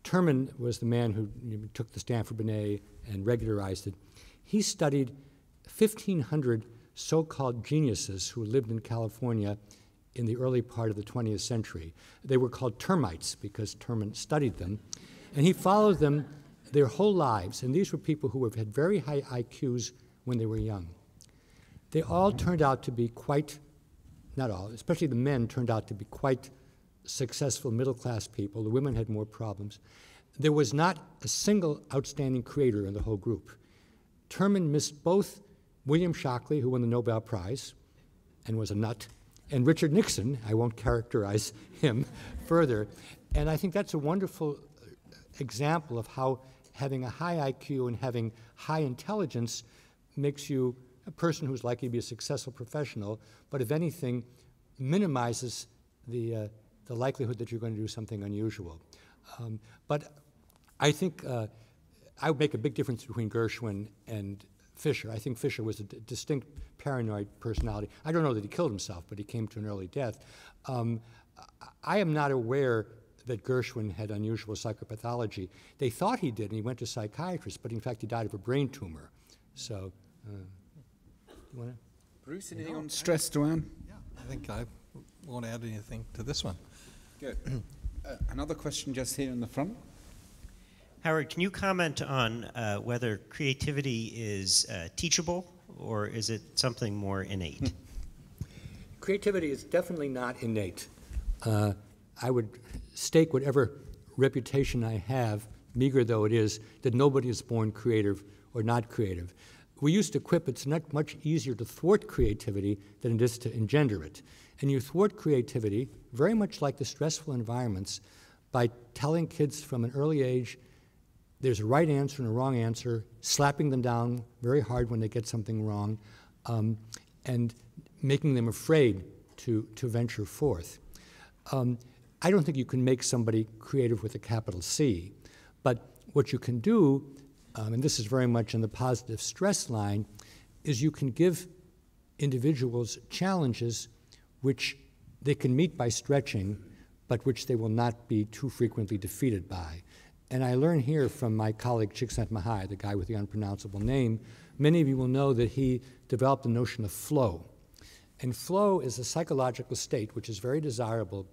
Terman was the man who took the Stanford Binet and regularized it. He studied 1,500 so-called geniuses who lived in California in the early part of the 20th century. They were called termites because Terman studied them. And he followed them their whole lives. And these were people who had very high IQs when they were young. They all turned out to be quite, not all, especially the men turned out to be quite successful middle-class people. The women had more problems. There was not a single outstanding creator in the whole group. Terman missed both William Shockley, who won the Nobel Prize and was a nut, and Richard Nixon. I won't characterize him further. And I think that's a wonderful example of how having a high IQ and having high intelligence makes you a person who's likely to be a successful professional, but if anything, minimizes the likelihood that you're going to do something unusual. But I think I would make a big difference between Gershwin and Fisher. I think Fisher was a distinct paranoid personality. I don't know that he killed himself, but he came to an early death. I am not aware that Gershwin had unusual psychopathology. They thought he did, and he went to psychiatrists, but in fact he died of a brain tumor. So, you want to? Bruce, anything on stress to add? Yeah, I think I won't add anything to this one. Good. Another question just here in the front. Howard, can you comment on whether creativity is teachable, or is it something more innate? Creativity is definitely not innate. I would stake whatever reputation I have, meager though it is, that nobody is born creative or not creative. We used to quip it's not much easier to thwart creativity than it is to engender it. And you thwart creativity, very much like the stressful environments, by telling kids from an early age there's a right answer and a wrong answer, slapping them down very hard when they get something wrong, and making them afraid to venture forth. I don't think you can make somebody creative with a capital C, but what you can do, and this is very much in the positive stress line, is you can give individuals challenges which they can meet by stretching, but which they will not be too frequently defeated by. And I learn here from my colleague Csikszentmihalyi, the guy with the unpronounceable name. Many of you will know that he developed the notion of flow. And flow is a psychological state which is very desirable,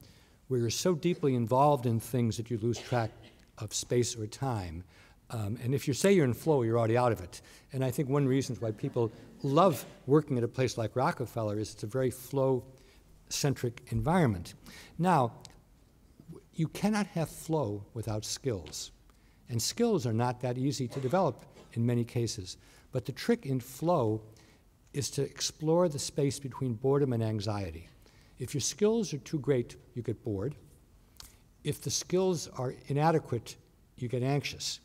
where you're so deeply involved in things that you lose track of space or time. And if you say you're in flow, you're already out of it. And I think one reason why people love working at a place like Rockefeller is it's a very flow-centric environment. Now, you cannot have flow without skills. And skills are not that easy to develop in many cases. But the trick in flow is to explore the space between boredom and anxiety. If your skills are too great, you get bored. If the skills are inadequate, you get anxious.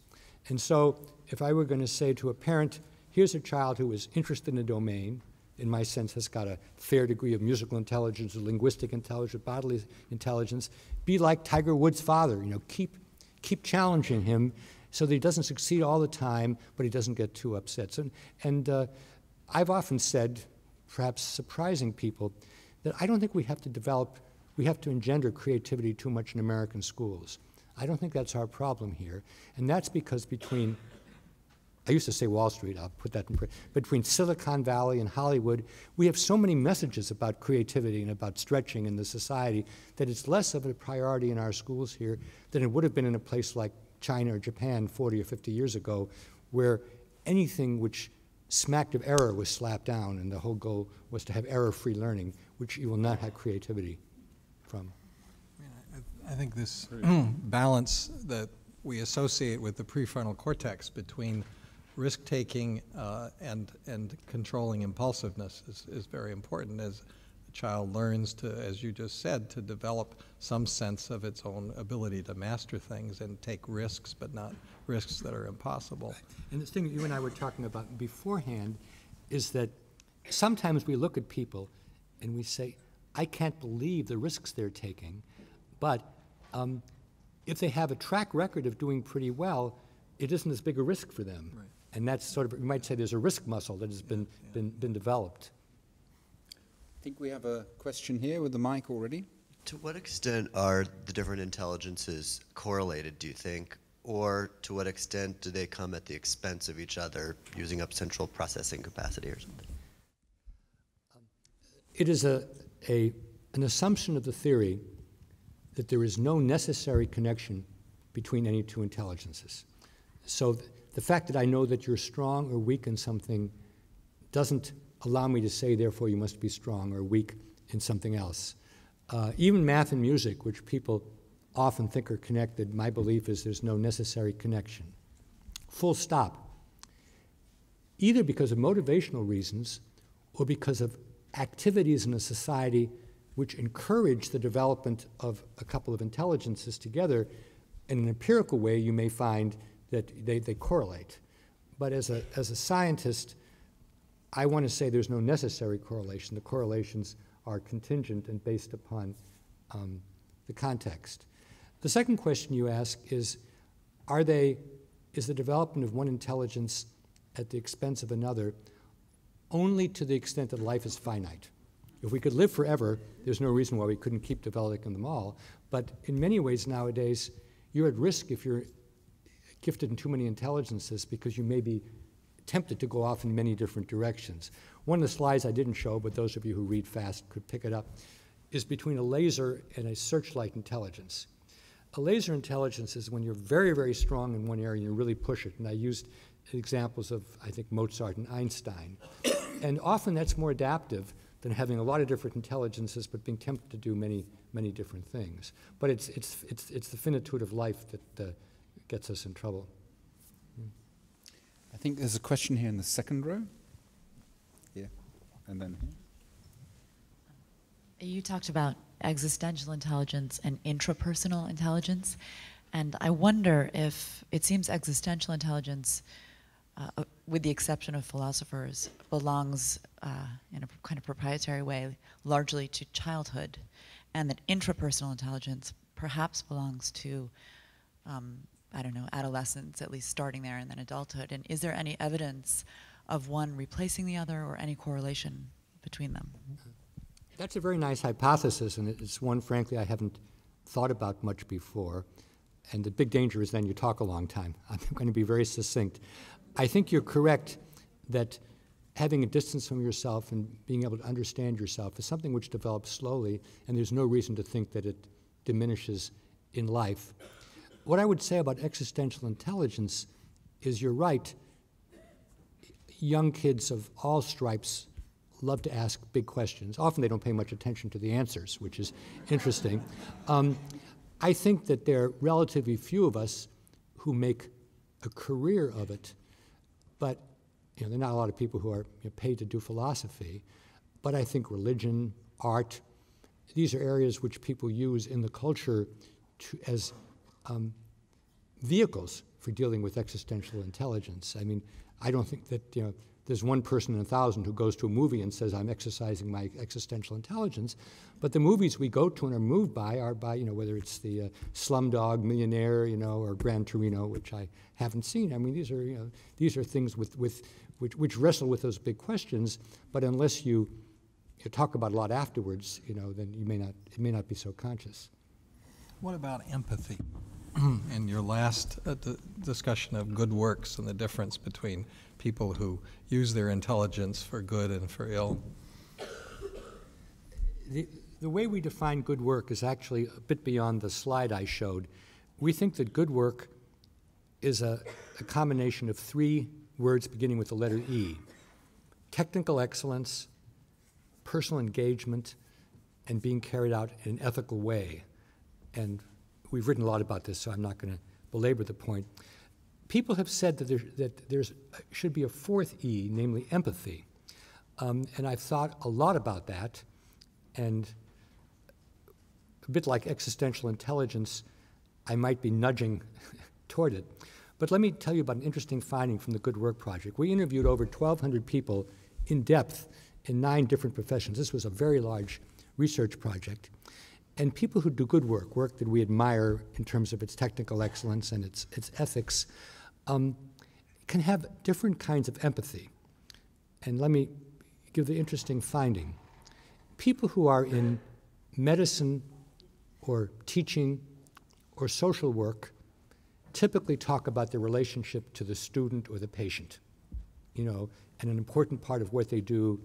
And so if I were going to say to a parent, here's a child who is interested in a domain, in my sense has got a fair degree of musical intelligence, or linguistic intelligence, bodily intelligence, be like Tiger Woods' father, keep challenging him so that he doesn't succeed all the time, but he doesn't get too upset. So, and I've often said, perhaps surprising people, that I don't think we have to engender creativity too much in American schools. I don't think that's our problem here. And that's because I used to say Wall Street, I'll put that in print, between Silicon Valley and Hollywood, we have so many messages about creativity and about stretching in the society that it's less of a priority in our schools here than it would have been in a place like China or Japan 40 or 50 years ago, where anything which smacked of error was slapped down, and the whole goal was to have error-free learning, which you will not have creativity from. I think this balance that we associate with the prefrontal cortex between risk-taking and controlling impulsiveness is very important as the child learns to, as you just said, to develop some sense of its own ability to master things and take risks, but not risks that are impossible. And the thing that you and I were talking about beforehand is that sometimes we look at people and we say, I can't believe the risks they're taking, but if they have a track record of doing pretty well, it isn't as big a risk for them. Right. And that's sort of, you might say there's a risk muscle that has been developed. I think we have a question here with the mic already. To what extent are the different intelligences correlated, do you think? Or to what extent do they come at the expense of each other, using up central processing capacity or something? It is an assumption of the theory that there is no necessary connection between any two intelligences. So the fact that I know that you're strong or weak in something doesn't allow me to say, therefore, you must be strong or weak in something else. Even math and music, which people often think are connected, my belief is there's no necessary connection. Full stop. Either because of motivational reasons or because of activities in a society which encourage the development of a couple of intelligences together, in an empirical way, you may find that they correlate. But as a scientist, I want to say there's no necessary correlation. The correlations are contingent and based upon the context. The second question you ask is the development of one intelligence at the expense of another only to the extent that life is finite? If we could live forever, there's no reason why we couldn't keep developing them all. But in many ways nowadays, you're at risk if you're gifted in too many intelligences because you may be tempted to go off in many different directions. One of the slides I didn't show, but those of you who read fast could pick it up, is between a laser and a searchlight intelligence. A laser intelligence is when you're very, very strong in one area and you really push it. And I used examples of, I think, Mozart and Einstein. And often that's more adaptive than having a lot of different intelligences but being tempted to do many, many different things. But it's the finitude of life that gets us in trouble. I think there's a question here in the second row. Yeah, and then here. You talked about existential intelligence and intrapersonal intelligence, and I wonder if it seems existential intelligence, with the exception of philosophers, belongs in a kind of proprietary way largely to childhood, and that intrapersonal intelligence perhaps belongs to, I don't know, adolescence, at least starting there, and then adulthood. And is there any evidence of one replacing the other or any correlation between them? That's a very nice hypothesis, and it's one, frankly, I haven't thought about much before. And the big danger is then you talk a long time. I'm going to be very succinct. I think you're correct that having a distance from yourself and being able to understand yourself is something which develops slowly, and there's no reason to think that it diminishes in life. What I would say about existential intelligence is you're right. Young kids of all stripes love to ask big questions. Often they don't pay much attention to the answers, which is interesting. I think that there are relatively few of us who make a career of it, but there are not a lot of people who are paid to do philosophy. But I think religion, art, these are areas which people use in the culture as vehicles for dealing with existential intelligence. I mean, I don't think that there's one person in 1,000 who goes to a movie and says, I'm exercising my existential intelligence. But the movies we go to and are moved by are by, whether it's the Slumdog Millionaire, or Gran Torino, which I haven't seen. I mean, these are things which wrestle with those big questions. But unless you talk about a lot afterwards, then it may not be so conscious. What about empathy? In your last discussion of good works and the difference between people who use their intelligence for good and for ill. The way we define good work is actually a bit beyond the slide I showed. We think that good work is a combination of three words beginning with the letter E: technical excellence, personal engagement, and being carried out in an ethical way. And we've written a lot about this, so I'm not going to belabor the point. People have said that there should be a fourth E, namely empathy. And I've thought a lot about that, and a bit like existential intelligence, I might be nudging toward it. But let me tell you about an interesting finding from the Good Work Project. We interviewed over 1,200 people in depth in 9 different professions. This was a very large research project. And people who do good work that we admire in terms of its technical excellence and its ethics, can have different kinds of empathy. And let me give the interesting finding. People who are in medicine or teaching or social work typically talk about the relationship to the student or the patient, you know, and an important part of what they do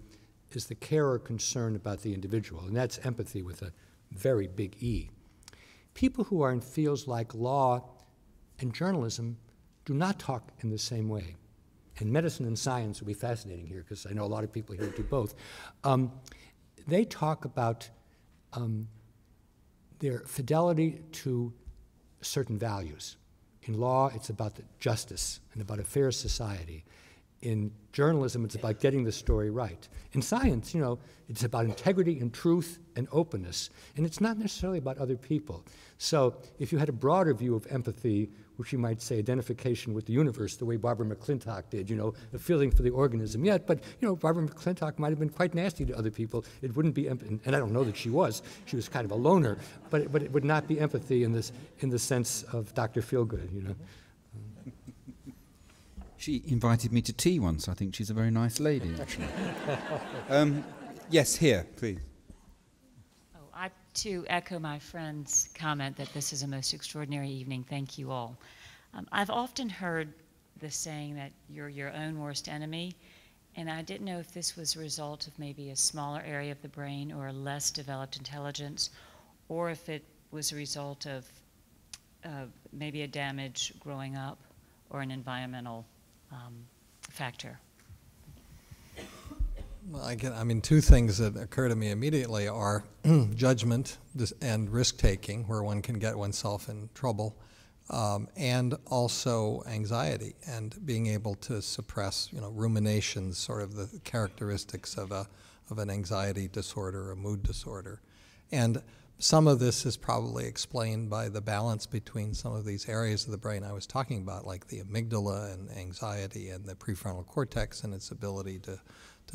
is the care or concern about the individual, and that's empathy with a very big E. People who are in fields like law and journalism do not talk in the same way. And medicine and science will be fascinating here because I know a lot of people here do both. They talk about their fidelity to certain values. In law, it's about the justice and about a fair society. In journalism, it's about getting the story right. In science, you know, it's about integrity and truth and openness. And it's not necessarily about other people. So if you had a broader view of empathy, which you might say identification with the universe, the way Barbara McClintock did, you know, a feeling for the organism. Yet, but, you know, Barbara McClintock might have been quite nasty to other people. It wouldn't be, and I don't know that she was. She was kind of a loner. But it would not be empathy in the sense of Dr. Feelgood, you know. She invited me to tea once. I think she's a very nice lady, actually. Yes, here, please. Oh, I, too, echo my friend's comment that this is a most extraordinary evening. Thank you all. I've often heard the saying that you're your own worst enemy, and I didn't know if this was a result of maybe a smaller area of the brain or a less developed intelligence, or if it was a result of maybe a damage growing up or an environmental factor. Well, I mean, two things that occur to me immediately are judgment and risk-taking, where one can get oneself in trouble, and also anxiety and being able to suppress, you know, ruminations, sort of the characteristics of an anxiety disorder, a mood disorder. And some of this is probably explained by the balance between some of these areas of the brain I was talking about, like the amygdala and anxiety and the prefrontal cortex and its ability to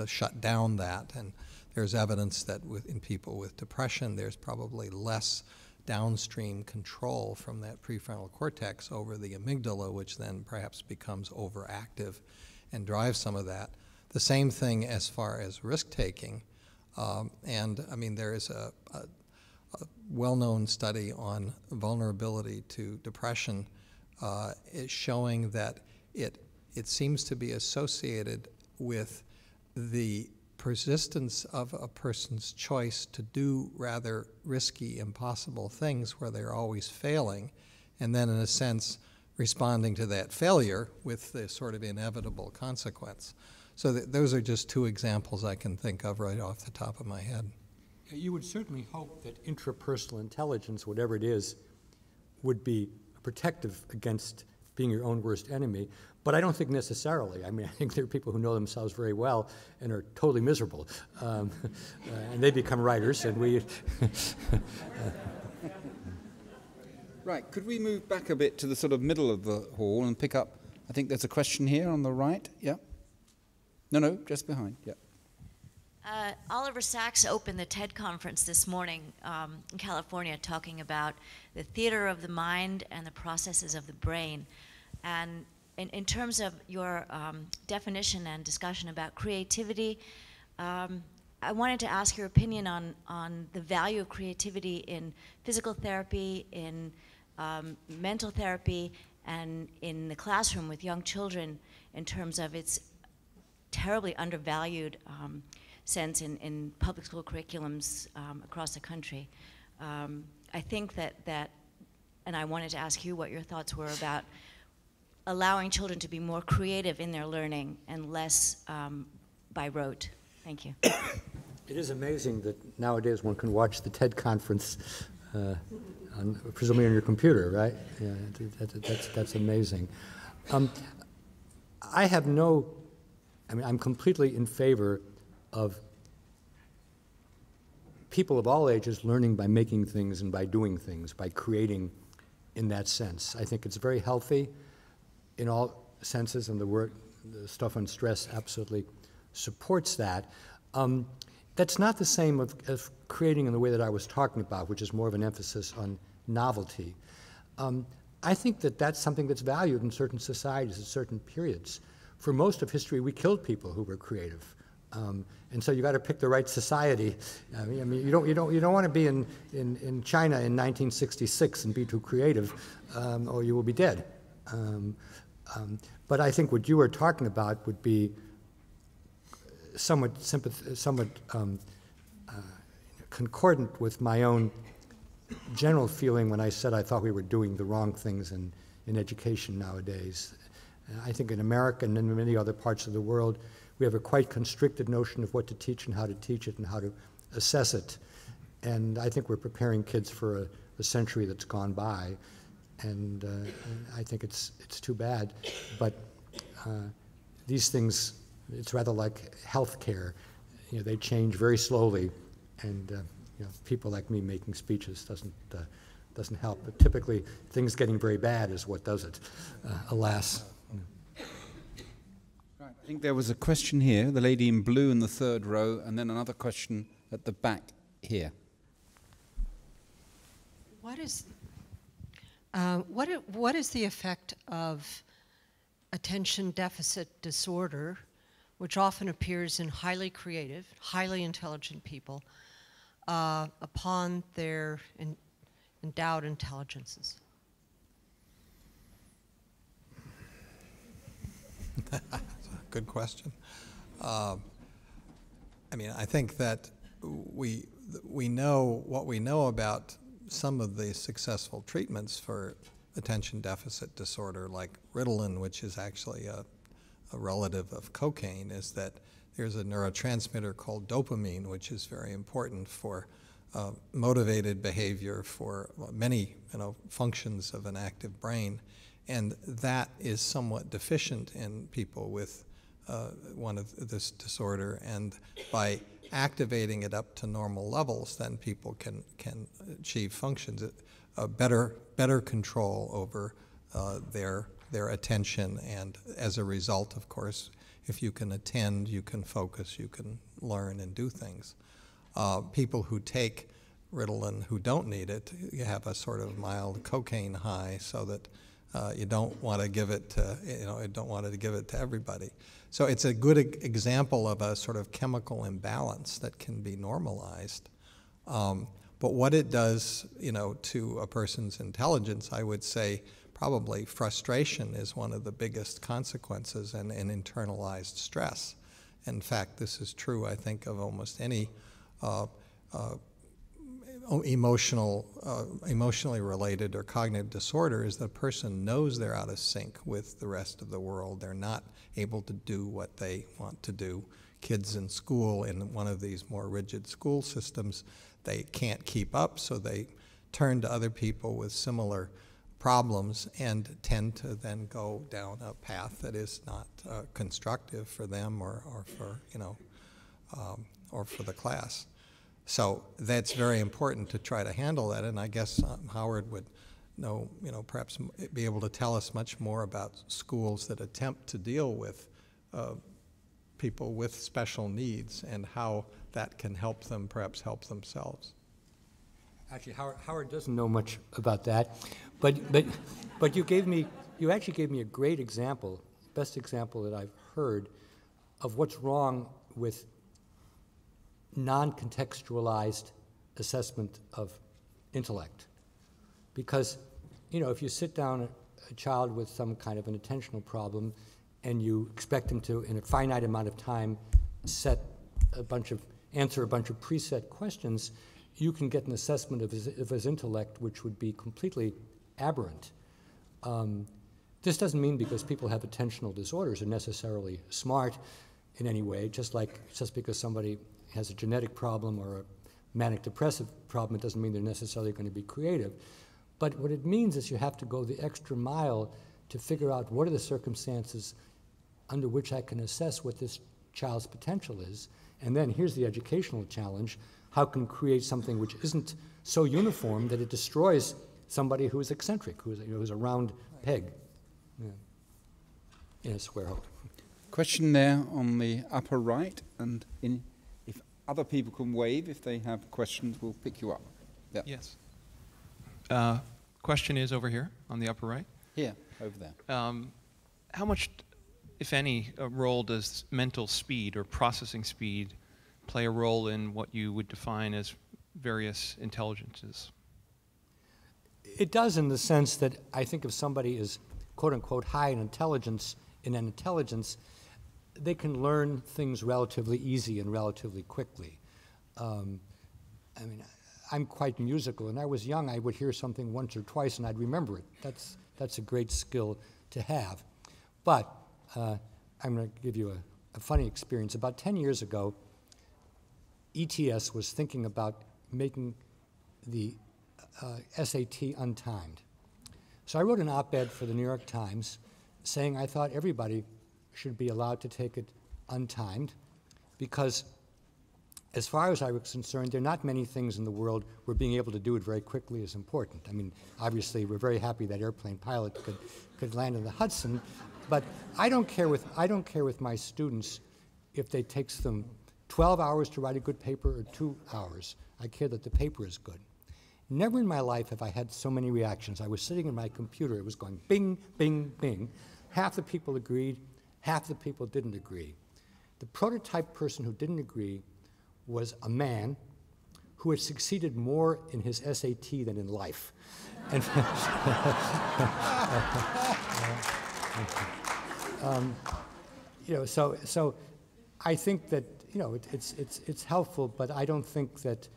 shut down that. And there's evidence that in people with depression, there's probably less downstream control from that prefrontal cortex over the amygdala, which then perhaps becomes overactive and drives some of that. The same thing as far as risk-taking. And I mean, there is a well-known study on vulnerability to depression is showing that it seems to be associated with the persistence of a person's choice to do rather risky, impossible things where they're always failing, and then in a sense responding to that failure with the sort of inevitable consequence. So those are just two examples I can think of right off the top of my head. You would certainly hope that intrapersonal intelligence, whatever it is, would be protective against being your own worst enemy, but I don't think necessarily. I mean, I think there are people who know themselves very well and are totally miserable, and they become writers, and we... Right, could we move back a bit to the sort of middle of the hall and pick up, I think there's a question here on the right, yeah? No, just behind, yeah. Oliver Sacks opened the TED conference this morning in California talking about the theater of the mind and the processes of the brain. And in terms of your definition and discussion about creativity, I wanted to ask your opinion on the value of creativity in physical therapy, in mental therapy, and in the classroom with young children in terms of its terribly undervalued sense in public school curriculums across the country. I think that, and I wanted to ask you what your thoughts were about allowing children to be more creative in their learning and less by rote. Thank you. It is amazing that nowadays one can watch the TED conference presumably on your computer, right? Yeah, that's amazing. I'm completely in favor of people of all ages learning by making things and by doing things, by creating in that sense. I think it's very healthy in all senses, and the stuff on stress absolutely supports that. That's not the same as creating in the way that I was talking about, which is more of an emphasis on novelty. I think that that's something that's valued in certain societies at certain periods. For most of history, we killed people who were creative. And so you got to pick the right society. I mean, you don't want to be in China in 1966 and be too creative, or you will be dead. But I think what you were talking about would be somewhat concordant with my own general feeling when I said I thought we were doing the wrong things in education nowadays. I think in America and in many other parts of the world, we have a quite constricted notion of what to teach and how to teach it and how to assess it. And I think we're preparing kids for a century that's gone by. And I think it's too bad. But these things, it's rather like health care. You know, they change very slowly. And you know, people like me making speeches doesn't help. But typically, things getting very bad is what does it, alas. Right. I think there was a question here, the lady in blue in the third row, and then another question at the back here. What is the effect of attention deficit disorder, which often appears in highly creative, highly intelligent people, upon their endowed intelligences? That's a good question. I mean, I think that we know what we know about some of the successful treatments for attention deficit disorder, like Ritalin, which is actually a relative of cocaine, is that there's a neurotransmitter called dopamine, which is very important for motivated behavior, for many functions of an active brain, and that is somewhat deficient in people with one of this disorder. And by activating it up to normal levels, then people can achieve functions, better control over their attention, and as a result, of course, if you can attend, you can focus, you can learn and do things. People who take Ritalin who don't need it, you have a sort of mild cocaine high, so that you don't want to give it to, you don't want to give it to everybody. So it's a good example of a sort of chemical imbalance that can be normalized. But what it does, to a person's intelligence, I would say probably frustration is one of the biggest consequences, and internalized stress. In fact, this is true, I think, of almost any emotionally related or cognitive disorder. Is the person knows they're out of sync with the rest of the world. They're not able to do what they want to do. Kids in school, in one of these more rigid school systems, they can't keep up, so they turn to other people with similar problems and tend to then go down a path that is not constructive for them or for the class. So that's very important to try to handle that, and I guess Howard would know, perhaps be able to tell us much more about schools that attempt to deal with people with special needs and how that can help them, perhaps help themselves. Actually, Howard doesn't know much about that, but you actually gave me a great example, best example that I've heard of what's wrong with non-contextualized assessment of intellect. Because, if you sit down a child with some kind of an attentional problem and you expect him to, in a finite amount of time, answer a bunch of preset questions, you can get an assessment of his intellect which would be completely aberrant. This doesn't mean because people have attentional disorders are necessarily smart in any way, just because somebody has a genetic problem or a manic depressive problem, it doesn't mean they're necessarily going to be creative. But what it means is you have to go the extra mile to figure out what are the circumstances under which I can assess what this child's potential is. And then here's the educational challenge: how can create something which isn't so uniform that it destroys somebody who is eccentric, who's a round peg in a square hole. Question there on the upper right, and if other people can wave if they have questions, we'll pick you up. Yep. Yes. Question is over here on the upper right. Here, over there. How much if any, role does mental speed or processing speed play a role in what you would define as various intelligences? It does, in the sense that I think if somebody is quote unquote high in intelligence, they can learn things relatively easy and relatively quickly. I mean, I'm quite musical. When I was young, I would hear something once or twice and I'd remember it. That's a great skill to have. But I'm going to give you a funny experience. About 10 years ago, ETS was thinking about making the SAT untimed. So I wrote an op-ed for the New York Times saying I thought everybody should be allowed to take it untimed, because as far as I was concerned, there are not many things in the world where being able to do it very quickly is important. I mean, obviously, we're very happy that airplane pilot could land in the Hudson, but I don't care with my students if it takes them 12 hours to write a good paper or 2 hours. I care that the paper is good. Never in my life have I had so many reactions. I was sitting in my computer, it was going bing, bing, bing. Half the people agreed, half the people didn't agree. The prototype person who didn't agree was a man who had succeeded more in his SAT than in life. And so I think that it's helpful, but I don't think that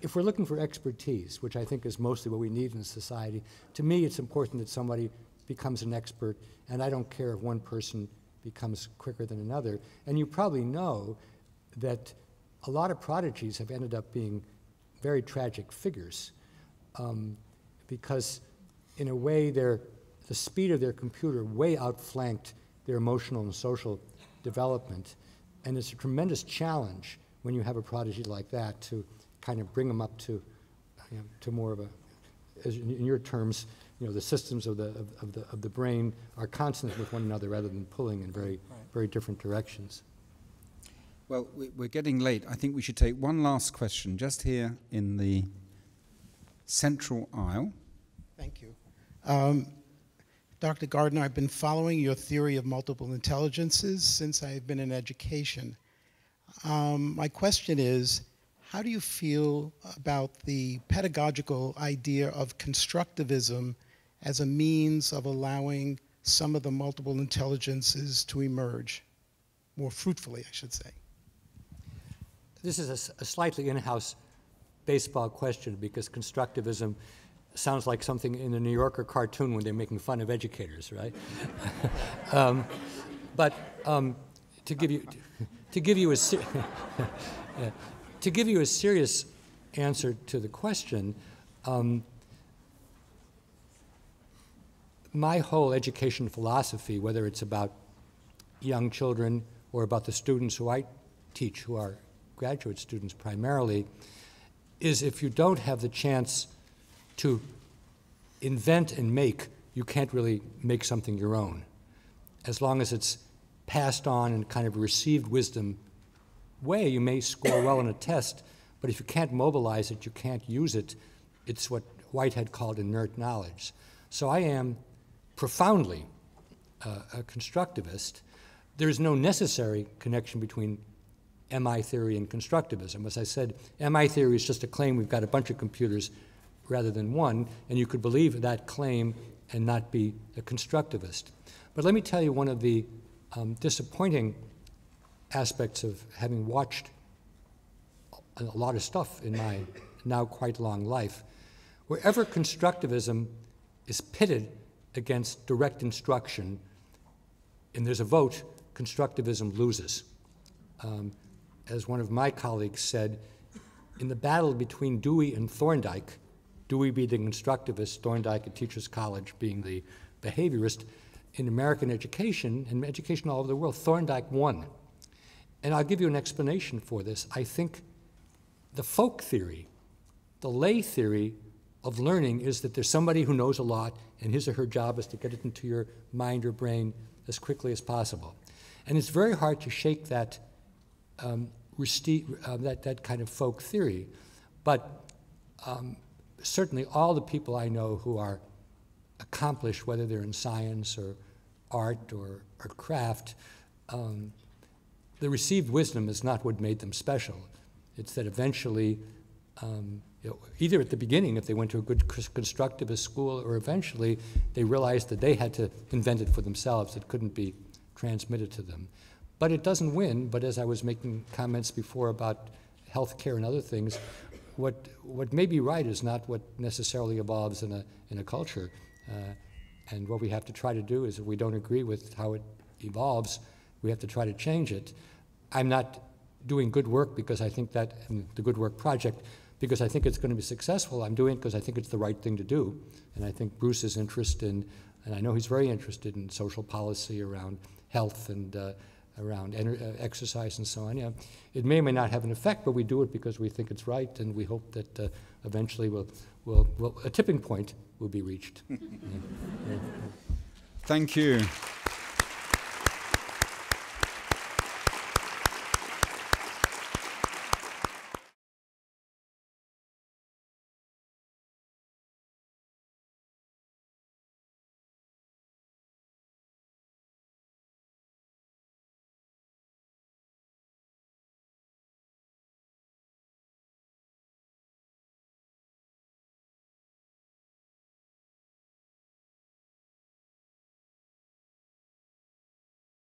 if we're looking for expertise, which I think is mostly what we need in society, to me it's important that somebody becomes an expert, and I don't care if one person becomes quicker than another. And you probably know that a lot of prodigies have ended up being very tragic figures, because in a way the speed of their computer way outflanked their emotional and social development. And it's a tremendous challenge when you have a prodigy like that to kind of bring them up to more of a, as in your terms, the systems of the brain are consonant with one another rather than pulling in very different directions. Well, we're getting late. I think we should take one last question just here in the central aisle. Thank you. Dr. Gardner, I've been following your theory of multiple intelligences since I've been in education. My question is, how do you feel about the pedagogical idea of constructivism as a means of allowing some of the multiple intelligences to emerge more fruitfully, I should say? This is a slightly in-house baseball question, because constructivism sounds like something in a New Yorker cartoon when they're making fun of educators, right? But to give you a serious answer to the question, my whole education philosophy, whether it's about young children or about the students who I teach, who are graduate students primarily, is if you don't have the chance to invent and make, you can't really make something your own. As long as it's passed on in kind of a received wisdom way, you may score well on a test, but if you can't mobilize it, you can't use it. It's what Whitehead called inert knowledge. So I am profoundly a constructivist. There's no necessary connection between MI theory and constructivism. As I said, MI theory is just a claim we've got a bunch of computers rather than one, and you could believe that claim and not be a constructivist. But let me tell you one of the disappointing aspects of having watched a lot of stuff in my now quite long life. Wherever constructivism is pitted against direct instruction, and there's a vote, constructivism loses. As one of my colleagues said, in the battle between Dewey and Thorndike, Dewey being the constructivist, Thorndike at Teachers College being the behaviorist, in American education and education all over the world, Thorndike won. And I'll give you an explanation for this. I think the folk theory, the lay theory of learning is that there's somebody who knows a lot, and his or her job is to get it into your mind or brain as quickly as possible. And it's very hard to shake that that kind of folk theory. But certainly all the people I know who are accomplished, whether they're in science or art or craft, the received wisdom is not what made them special. It's that eventually, either at the beginning, if they went to a good constructivist school, or eventually they realized that they had to invent it for themselves. It couldn't be transmitted to them. But it doesn't win. But as I was making comments before about healthcare and other things, what may be right is not what necessarily evolves in a culture. And what we have to try to do is, if we don't agree with how it evolves, we have to try to change it. I'm not doing good work because I think that, the Good Work Project, because I think it's going to be successful. I'm doing it because I think it's the right thing to do. And I think Bruce's interest in, and I know he's very interested in social policy around health and around exercise and so on. Yeah, it may or may not have an effect, but we do it because we think it's right, and we hope that eventually a tipping point will be reached. Thank you.